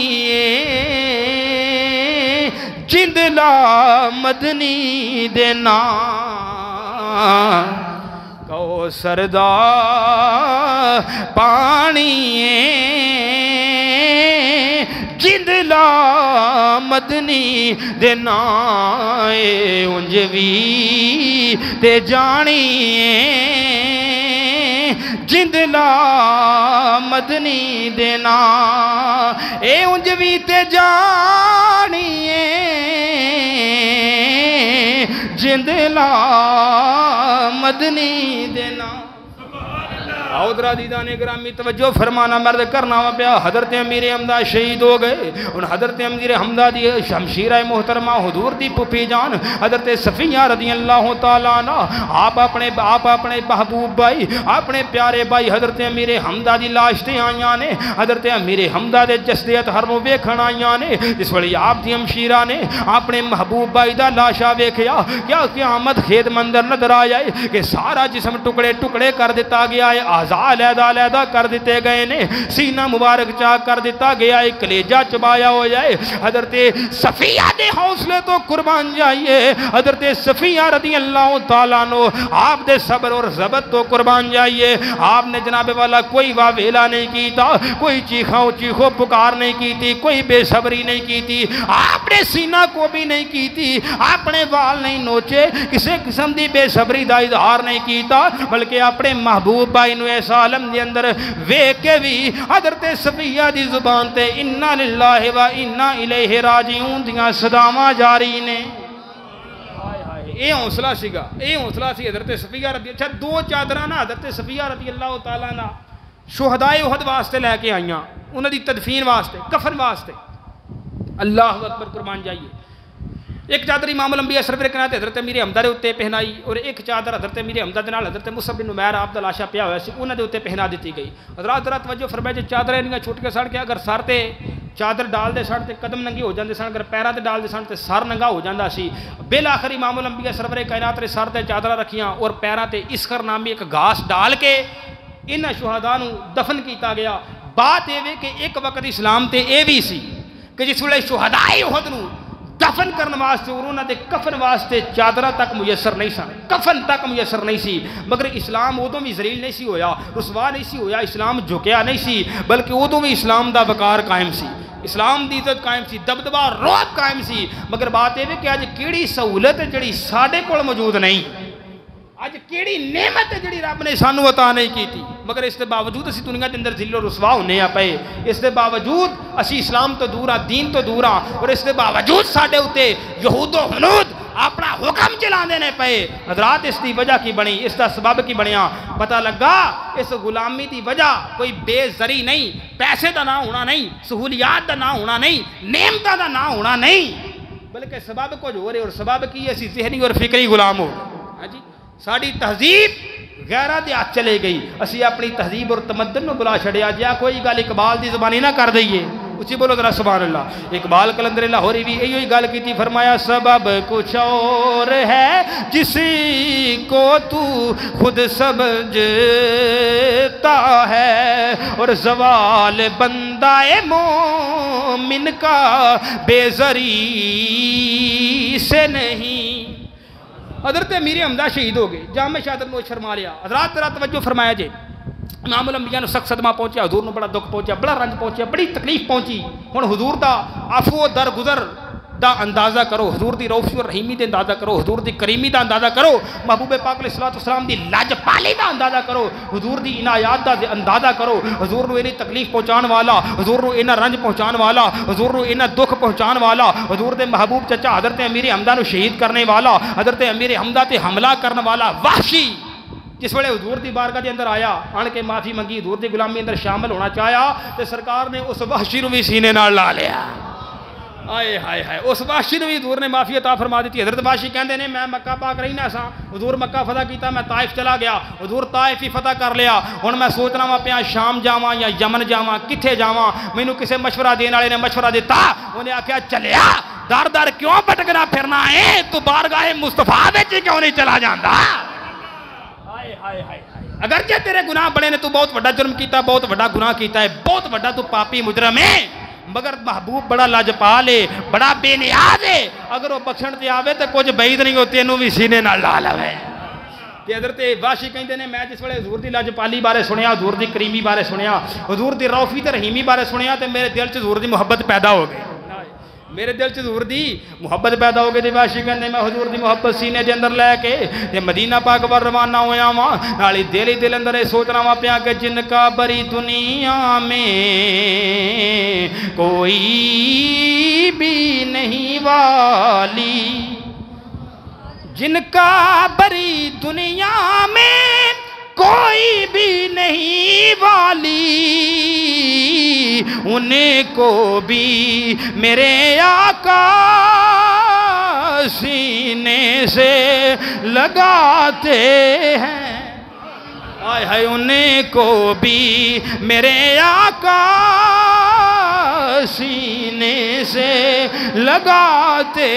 جندلا مدنی دے نام کوثر دا پانی جندلا مدنی دے نائے انجوی تے جانی جندلا مدنی دے نا اے انجوی تے جانی جندلا مدنی دے نا آؤدرہ دیدان گرامی توجہ فرمانا مرد کرنا پیا حضرت امیر حمزہ شہید ہو گئے ان حضرت امیر حمزہ دی شمشیرہ محترمہ حضور دی پپی جان حضرت صفیہ رضی اللہ تعالیٰ عنہ آپ اپنے محبوب بھائی اپنے پیارے بھائی حضرت امیر حمزہ دی لاشتے آئیاں نے حضرت امیر حمزہ دے جسدیت حرم ویکھن آئیاں نے اس ولی آپ دی ہمشیرہ نے اپنے محبوب بھائی دا لاشا ویکھیا کیا قیامت خیز منظر نظر آیا ہے کہ سارا جسم ٹکڑے ٹکڑے کر دیتا گیا ہے علیحدہ کر دیتے گئے نے سینہ مبارک چاک کر دیتا گیا ہے کلیجہ چبایا ہو جائے حضرت صفیہ دے حوصلے تو قربان جائیے حضرت صفیہ رضی اللہ تعالیٰ عنہ آپ دے صبر اور ضبط تو قربان جائیے آپ نے جناب والا کوئی واویلا نہیں کی تھا کوئی چیخو پکار نہیں کی تھی کوئی بے صبری نہیں کی تھی آپ نے سینہ کو بھی نہیں کی تھی اپنے وال نہیں نوچے کسی قسم دی بے صبری دا اظہار نہیں کی تھا بلکہ اپنے محبوب بھائی نو ایسا عالم دے اندر ویکھ کے بھی حضرت صفیہ دی زبان تے انا للہ و انا الیہ راجعون دیاں صداواں جاری نے یہ حوصلہ سیگا، یہ حوصلہ سی حضرت صفیہ رضی اچھا 2 چادراں نا حضرت صفیہ رضی اللہ تعالیٰ نا شہدائے احد واسطے لے کے آئیاں، انہوں دی تدفین واسطے، کفن واسطے۔ اللہ اکبر، قربان جائیے۔ ایک چادر امام الانبیاء سرور کائنات حضرت امیر حمزہ دے اوتے پہنائی، اور ایک چادر حضرت امیر حمزہ دے نال حضرت مصعب بن عمیر آپ دا لاشا پیا ہویا سی، انہاں دے اوتے پہنا دتی گئی۔ حضرات ذرا توجہ فرمائے، جو چادریں انہاں چھوٹ کے سڑ کے اگر سر تے چادر ڈال دے سن تے قدم ننگے ہو جاندے سن، اگر پیراں تے ڈال دے سن تے سر ننگا ہو جاندا سی۔ بالآخر امام الانبیاء سرور کائنات نے سر تے چادراں رکھیاں اور پیراں تے اسخر نامی ایک گھاس ڈال کے انہاں شہداء نوں دفن کیتا گیا۔ بات یہ کہ ایک وقت اسلام تے اے بھی سی کہ جس ویلے شہداء احد نوں دفن کرنے واسطے اور انہاں دے کفن واسطے چادراں تک میسر نہیں سن، کفن تک میسر نہیں سی، مگر اسلام ادوں بھی ذلیل نہیں سی ہویا، رسوا نہیں سی ہویا، اسلام جھکیا نہیں سی، بلکہ ادوں بھی اسلام دا وقار قائم سی، اسلام دی عزت قائم سی، دبدبا رعب قائم سی۔ مگر بات یہ کہ اج کیڑی سہولت جڑی ساڈے کول موجود نہیں، اج کیڑی نعمت جڑی رب نے سانو عطا نہیں کیتی، مگر اس کے باوجود اسی دنیا کے اندر ذل و رسوا ہونے آ پئے، اس کے باوجود اسی اسلام تو دور آ، دین تو دور آ، اور اس کے باوجود ساڈے اوتے یہود و ہنود اپنا حکم چلاندے نے پئے۔ حضرات اس دی وجہ کی بنی، اس دا سبب کی بنیا، پتہ لگا اس غلامی دی وجہ کوئی بے زری نہیں، پیسے دا نہ ہونا نہیں، سہولیات دا نہ ہونا نہیں، نعمتاں دا نہ ہونا نہیں، بلکہ سبب کچھ ہو رہے، اور سبب کی اسی ذہنی اور فکری غلام ہو۔ ہاں جی، ساری تہذیب غیرہ دے ہاتھ چلے گئی، اسی اپنی تہذیب اور تمدن نو بلا چھڑیا جا، کوئی گل اقبال دی زبانی نہ کر دئیے، اسی بولو ذرا سبحان اللہ۔ اقبال کلندر لاہوری بھی یہی گل کی تھی، فرمایا سبب کچھ اور ہے جس کو تو خود سمجھتا ہے، اور زوال بندہ مومن کا بے زری سے نہیں۔ حضرت امیر حمزہ شہید ہو گئے، جامع شہادت نوش فرما لیا۔ حضرات ذرا توجہ فرمایا جے، امام الانبیاء نو سخت صدمہ پہنچیا، حضور نو بڑا دکھ پہنچیا، بڑا رنج پہنچیا، بڑی تکلیف پہنچی۔ ہن حضور دا عفو درگزر دا اندازہ کرو، حضور دی روفی اور رحیمی دے اندازہ کرو، حضور دی کریمی دا اندازہ کرو، محبوب پاک علیہ السلام دی لاج پالی دا اندازہ کرو، حضور دی عنایات دا اندازہ کرو۔ حضور نو اینی تکلیف پہنچان والا، حضور نو اینا رنج پہنچان والا، حضور نو اینا دکھ پہنچان والا، حضور دے محبوب چچا حضرت امیر حمزہ نو شہید کرنے والا، حضرت امیر حمزہ تے حملہ کرنے والا وحشی جس ویلے حضور دی بارگاہ دے اندر آیا، آن کے معافی منگی، حضور دی غلامی اندر شامل ہونا چاہیا، تے سرکار نے اس وحشی نو بھی سینے نال لا لیا۔ آئے ہائے ہائے، اس وحشی نے بھی حضور نے معافی عطا فرما دیتی۔ حضرت وحشی کہندے نے میں مکہ پاک رہنا سا، حضور مکہ فتح کیتا، میں طائف چلا گیا، حضور طائف ہی فتح کر لیا، ہن میں سوچنا وا پیا شام جاواں یا یمن جاواں، کتھے جاواں؟ مینوں کسے مشورہ دین والے نے مشورہ دیتا، انہیں آکھیا چلیا در در کیوں بھٹکنا پھرنا ہے، تو بارگاہ مصطفیٰ وچ کیوں نہیں چلا جاندا؟ ہائے ہائے ہائے، اگرچہ تیرے گناہ بڑے نے، تو بہت بڑا جرم کیتا، بہت بڑا گناہ کیتا ہے، بہت بڑا تو پاپی مجرم ہے، مگر محبوب بڑا لاجپال ہے، بڑا بے نیاز ہے، اگر وہ بخشن تے آوے تے کچھ بعید نہیں ہوتے، انہوں بھی سینے نال لا لوے۔ کہ حضرت وحشی کہندے نے میں جس ویلے حضور دی لاجپالی بارے سنیا، حضور دی کریمی بارے سنیا، حضور دی روفی تے رحیمی بارے سنیا، تے میرے دل چ حضور دی محبت پیدا ہو گئی، میرے دل چ حضور دی محبت پیدا ہو گئی۔ تے وحشی کہندے میں حضور دی محبت سینے دے اندر لے کے تے مدینہ پاک ور روانہ ہویا واں، نالی دل اندر اے سوچنا وا پیا کہ جن کا بری دنیا میں کوئی بھی نہیں والی، جن کا بری دنیا میں کوئی بھی نہیں والی، انہیں کو بھی میرے آقا سینے سے لگاتے ہیں، آئے ہائے انہیں کو بھی میرے آقا سینے سے لگاتے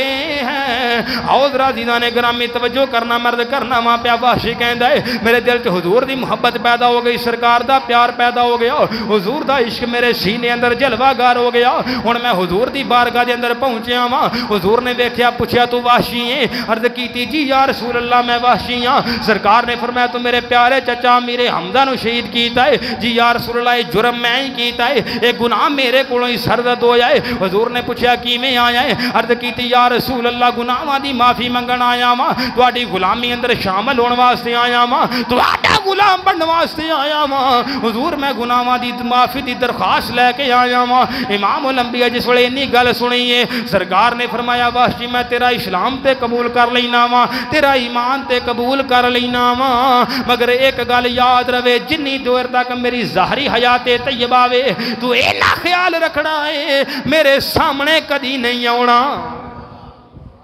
ہیں۔ حوض عزیزان گرامی توجہ کرنا، مرد کرنا، وہاں پہ وحشی کہندا ہے میرے دل سے حضور دی محبت پیدا ہو گئی، سرکار دا پیار پیدا ہو گیا، حضور دا عشق میرے سینے اندر جلوہ گار ہو گیا۔ ہن میں حضور دی بارگاہ دے اندر پہنچیا ہاں، حضور نے دیکھیا، پوچھا تو وحشی ہے؟ عرض کیتی جی یا رسول اللہ میں وحشی ہاں۔ سرکار نے فرمایا تو میرے پیارے چچا میرے حمزہ نو شہید کیتا ہے۔ جی یا رسول اللہ یہ جرم میں ہی کیتا ہے، ایک گناہ میرے کولوں ہی سرزد ہو جائے۔ حضور نے پوچھا کیویں آیا ہے؟ عرض کیتی یا رسول اللہ گناہاں دی معافی منگن آیا ہاں، تہاڈی غلامی اندر شامل ہون واسطے آیا ہاں، تہاڈا غلام بننے واسطے آیا ہاں حضور میں گناہاں دی معافی دی درخواست لے کے آیا ہاں امام الانبیاء جس ویلے انی گل سنی ہے سرکار نے فرمایا وحشی میں تیرا اسلام تے قبول کر لینا وا تیرا ایمان تے قبول کر لینا وا مگر ایک گل یاد رہے جنی دیر تک میری ظاہری حیات طیبہ وے تو اینا خیال رکھنا ہے میرے سامنے کدی نہیں آونا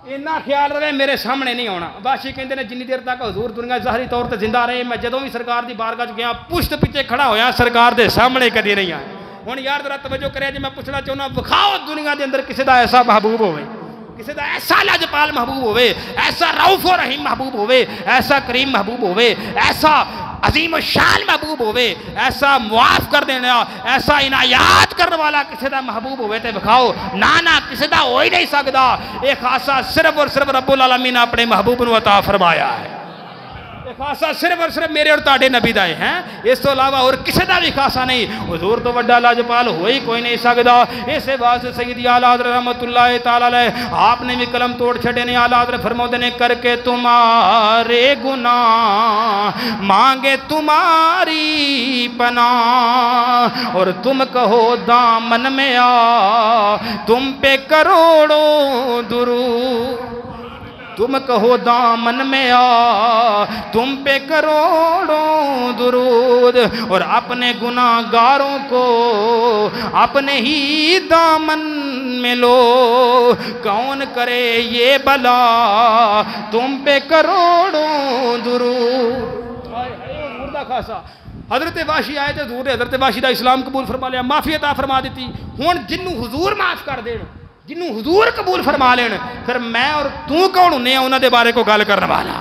اینا خیال رہے میرے سامنے نہیں آونا بادشاہ کہندے نے جنی دیر تک حضور دنیا ظاہری طور تے زندہ رہے میں جدوں بھی سرکار دی بارگاہ گیا پشت پیچھے کھڑا ہویا سرکار دے سامنے کدی نہیں آیا ہن یار ذرا توجہ کرے جی میں پوچھنا چاہنا وکھاؤ دنیا دے اندر کسی دا ایسا محبوب ہوئے کسی دا ایسا لاجپال محبوب ہوئے ایسا رؤوف و رحیم محبوب ہوئے ایسا کریم محبوب ہوئے ایسا عظیم و شان محبوب ہوئے ایسا معاف کر دینا ایسا عنایات کرنے والا کسی دا محبوب ہوئے تے بکھاؤ نا کسی دا ہو ہی نہیں سکتا ایک خاصا صرف اور صرف رب العالمین اپنے محبوب نو عطا فرمایا ہے ایک خاصا صرف اور صرف میرے اور تاڑے نبی دائے ہیں اس تو علاوہ اور کسی دا بھی خاصا نہیں حضور تو وڈا لاجپال ہوئی کوئی نہیں سکتا اسے واسطے سیدی اعلیٰ حضرت رحمت اللہ تعالیٰ علیہ آپ نے بھی قلم توڑ چھڑے نے اعلیٰ حضرت فرمودے نے کر کے تمہارے گناہ مانگے تمہاری پناہ اور تم کہو دامن میں آ تم پہ کروڑوں درود تم کہو دامن میں آ تم پہ کروڑوں درود اور اپنے گناہگاروں کو اپنے ہی دامن میں لو کون کرے یہ بلا تم پہ کروڑوں درود مردہ خاصا حضرت واشی آئے تھے حضور حضرت واشی دا اسلام قبول فرما لیا معافی عطا فرما دیتی ہون جنوں حضور معاف کر دین جنوں حضور قبول فرما لین پھر میں اور تو کون ہونے ہیں انہاں دے بارے کو گل کرنے والا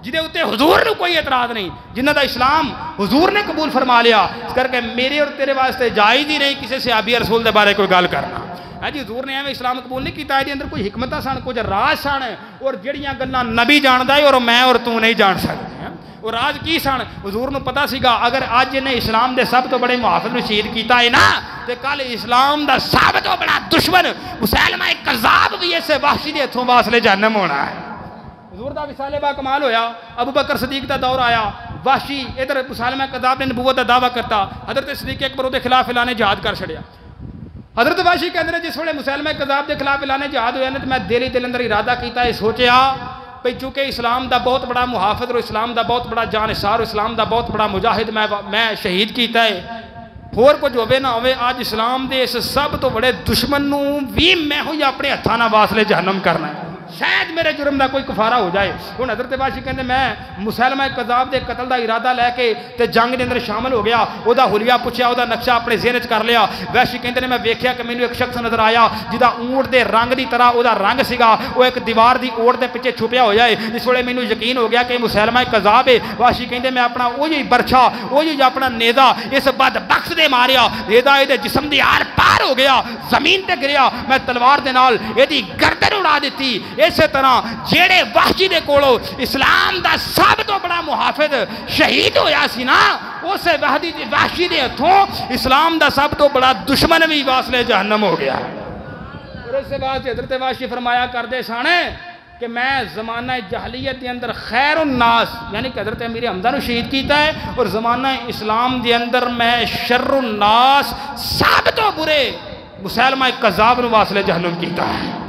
جدے ہوتے حضور نے کوئی اعتراض نہیں جنہاں دا اسلام حضور نے قبول فرما لیا اس کر کے میرے اور تیرے واسطے جائز ہی نہیں کسی صحابی رسول دے بارے کوئی گل کرنا جی حضور نے ہمیں اسلام قبول نہیں کیتا ہے دی اندر کوئی حکمتہ سن کچھ راز سن اور جڑیاں گلاں نبی جاندا ہے اور میں اور تو نہیں جان سکتے اور آج کی سن حضور نے پتا سیگا اگر آج جنہیں اسلام دے سب تو بڑے محافظ نے شہید کیتا ہے نا تے کل اسلام دا سب تو بڑا دشمن مسلمہ کذاب بھی اسے وحشی دے ہتھوں واصلے جہنم ہونا ہے حضور دا وصال با کمال ہویا ابو بکر صدیق دا دور آیا وحشی ادھر مسلمہ کذاب نے نبوت دا دعویٰ کرتا حضرت صدیق اکبر دے خلاف اعلان جہاد کر چھڑیا حضرت وحشی کہندے نے جس ویلے مسلمہ کذاب دے خلاف اعلان جہاد ہویا نا تے میں دل اندر ارادہ کیتا ہے سوچیا بھئی چونکہ اسلام دا بہت بڑا محافظ اور اسلام دا بہت بڑا جانشار اور اسلام دا بہت بڑا مجاہد میں شہید کیتا ہے اور کچھ ہوئے نہ ہوئے آج اسلام دے اس سب تو بڑے دشمن نوں بھی میں ہوں یا اپنے ہتھاں نال واصلے جہنم کرنا ہے شاید میرے جرم دا کوئی کفارہ ہو جائے ہن حضرت وحشی کہندے میں مسلمہ کذاب دے قتل دا ارادہ لے کے تے جنگ دے اندر شامل ہو گیا او دا حلیہ پوچھیا او دا نقشہ اپنے ذہن وچ کر لیا وحشی کہندے نے میں ویکھیا کہ مینوں ایک شخص نظر آیا جدا اونٹ دے رنگ دی طرح او دا رنگ سیگا او ایک دیوار دی اوڑ دے پیچھے چھپیا ہویا ہے جس ویلے مینوں یقین ہو گیا کہ مسلمہ کذاب ہے وحشی کہندے میں اپنا اوہی برچھا اوہی اپنا نیزا اس بدبخت دے ماریا نیزا اے دے جسم دی آر پار ہو گیا زمین تے گریا میں تلوار دے نال ایدی گردن اڑا دیتی اسی طرح جیڑے وحشی دے کولو اسلام دا سب تو بڑا محافظ شہید ہویا سی نا اسے وحشی دے ہتھوں اسلام دا سب تو بڑا دشمن بھی واصلے جہنم ہو گیا اور اس سے بعد حضرت وحشی فرمایا کر دے سانے کہ میں زمانہ جہلیت دے اندر خیر الناس یعنی کہ حضرت امیر حمزہ نو شہید کیتا ہے اور زمانہ اسلام دے اندر میں شر الناس سب تو برے مسلمہ کذاب نو واصلے جہنم کیتا ہے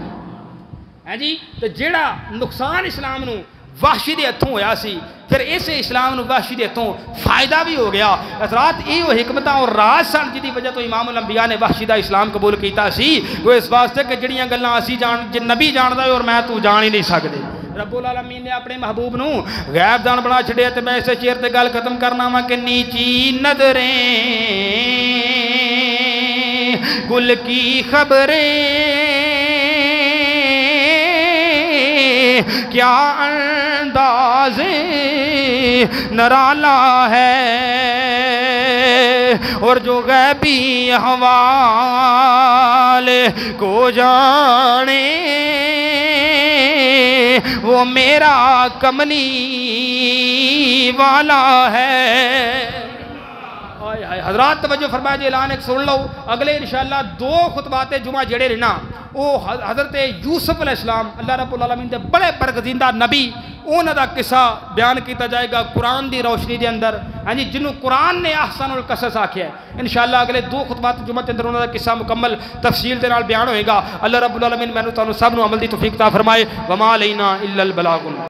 جی تو جیڑا نقصان اسلام نو وحشی دے ہتھوں ہویا سی پھر اسے اسلام نو وحشی دے ہتھوں فائدہ بھی ہو گیا حضرات یہ وہ حکمتاں اور راز سن جدی وجہ تو امام الانبیاء نے وحشی دا اسلام قبول کیتا سی وہ اس واسطے کہ جڑیاں گلاں اسی نبی جاندا ہے اور میں تو جان ہی نہیں سکدے رب العالمین نے اپنے محبوب نو غیب دان بنا چھڑیا تے میں اسے شعر تے گل ختم کرنا وا کہ نیچی نظریں گل کی خبریں کیا انداز نرالا ہے اور جو غیبی حوال کو جانے وہ میرا کملی والا ہے حضرات توجہ فرمایا جی، اعلان ایک سن لو، اگلے انشاءاللہ 2 خطبات جمعہ جڑے رہنا وہ حضرت یوسف علیہ السلام اللہ رب العالمین دے بڑے برگزیدہ نبی انہاں دا قصہ بیان کیتا جائے گا قرآن دی روشنی دے اندر، ہاں جی، جنہوں قرآن نے احسن القصص آکھیا ہے۔ انشاءاللہ اگلے 2 خطبات جمعہ کے اندر انہاں دا قصہ مکمل تفصیل دے نال بیان ہوئے گا۔ اللہ رب العالمین میں نے تانوں سب نو عمل دی توفیق عطا فرمائے۔ وما علینا الا البلاغ۔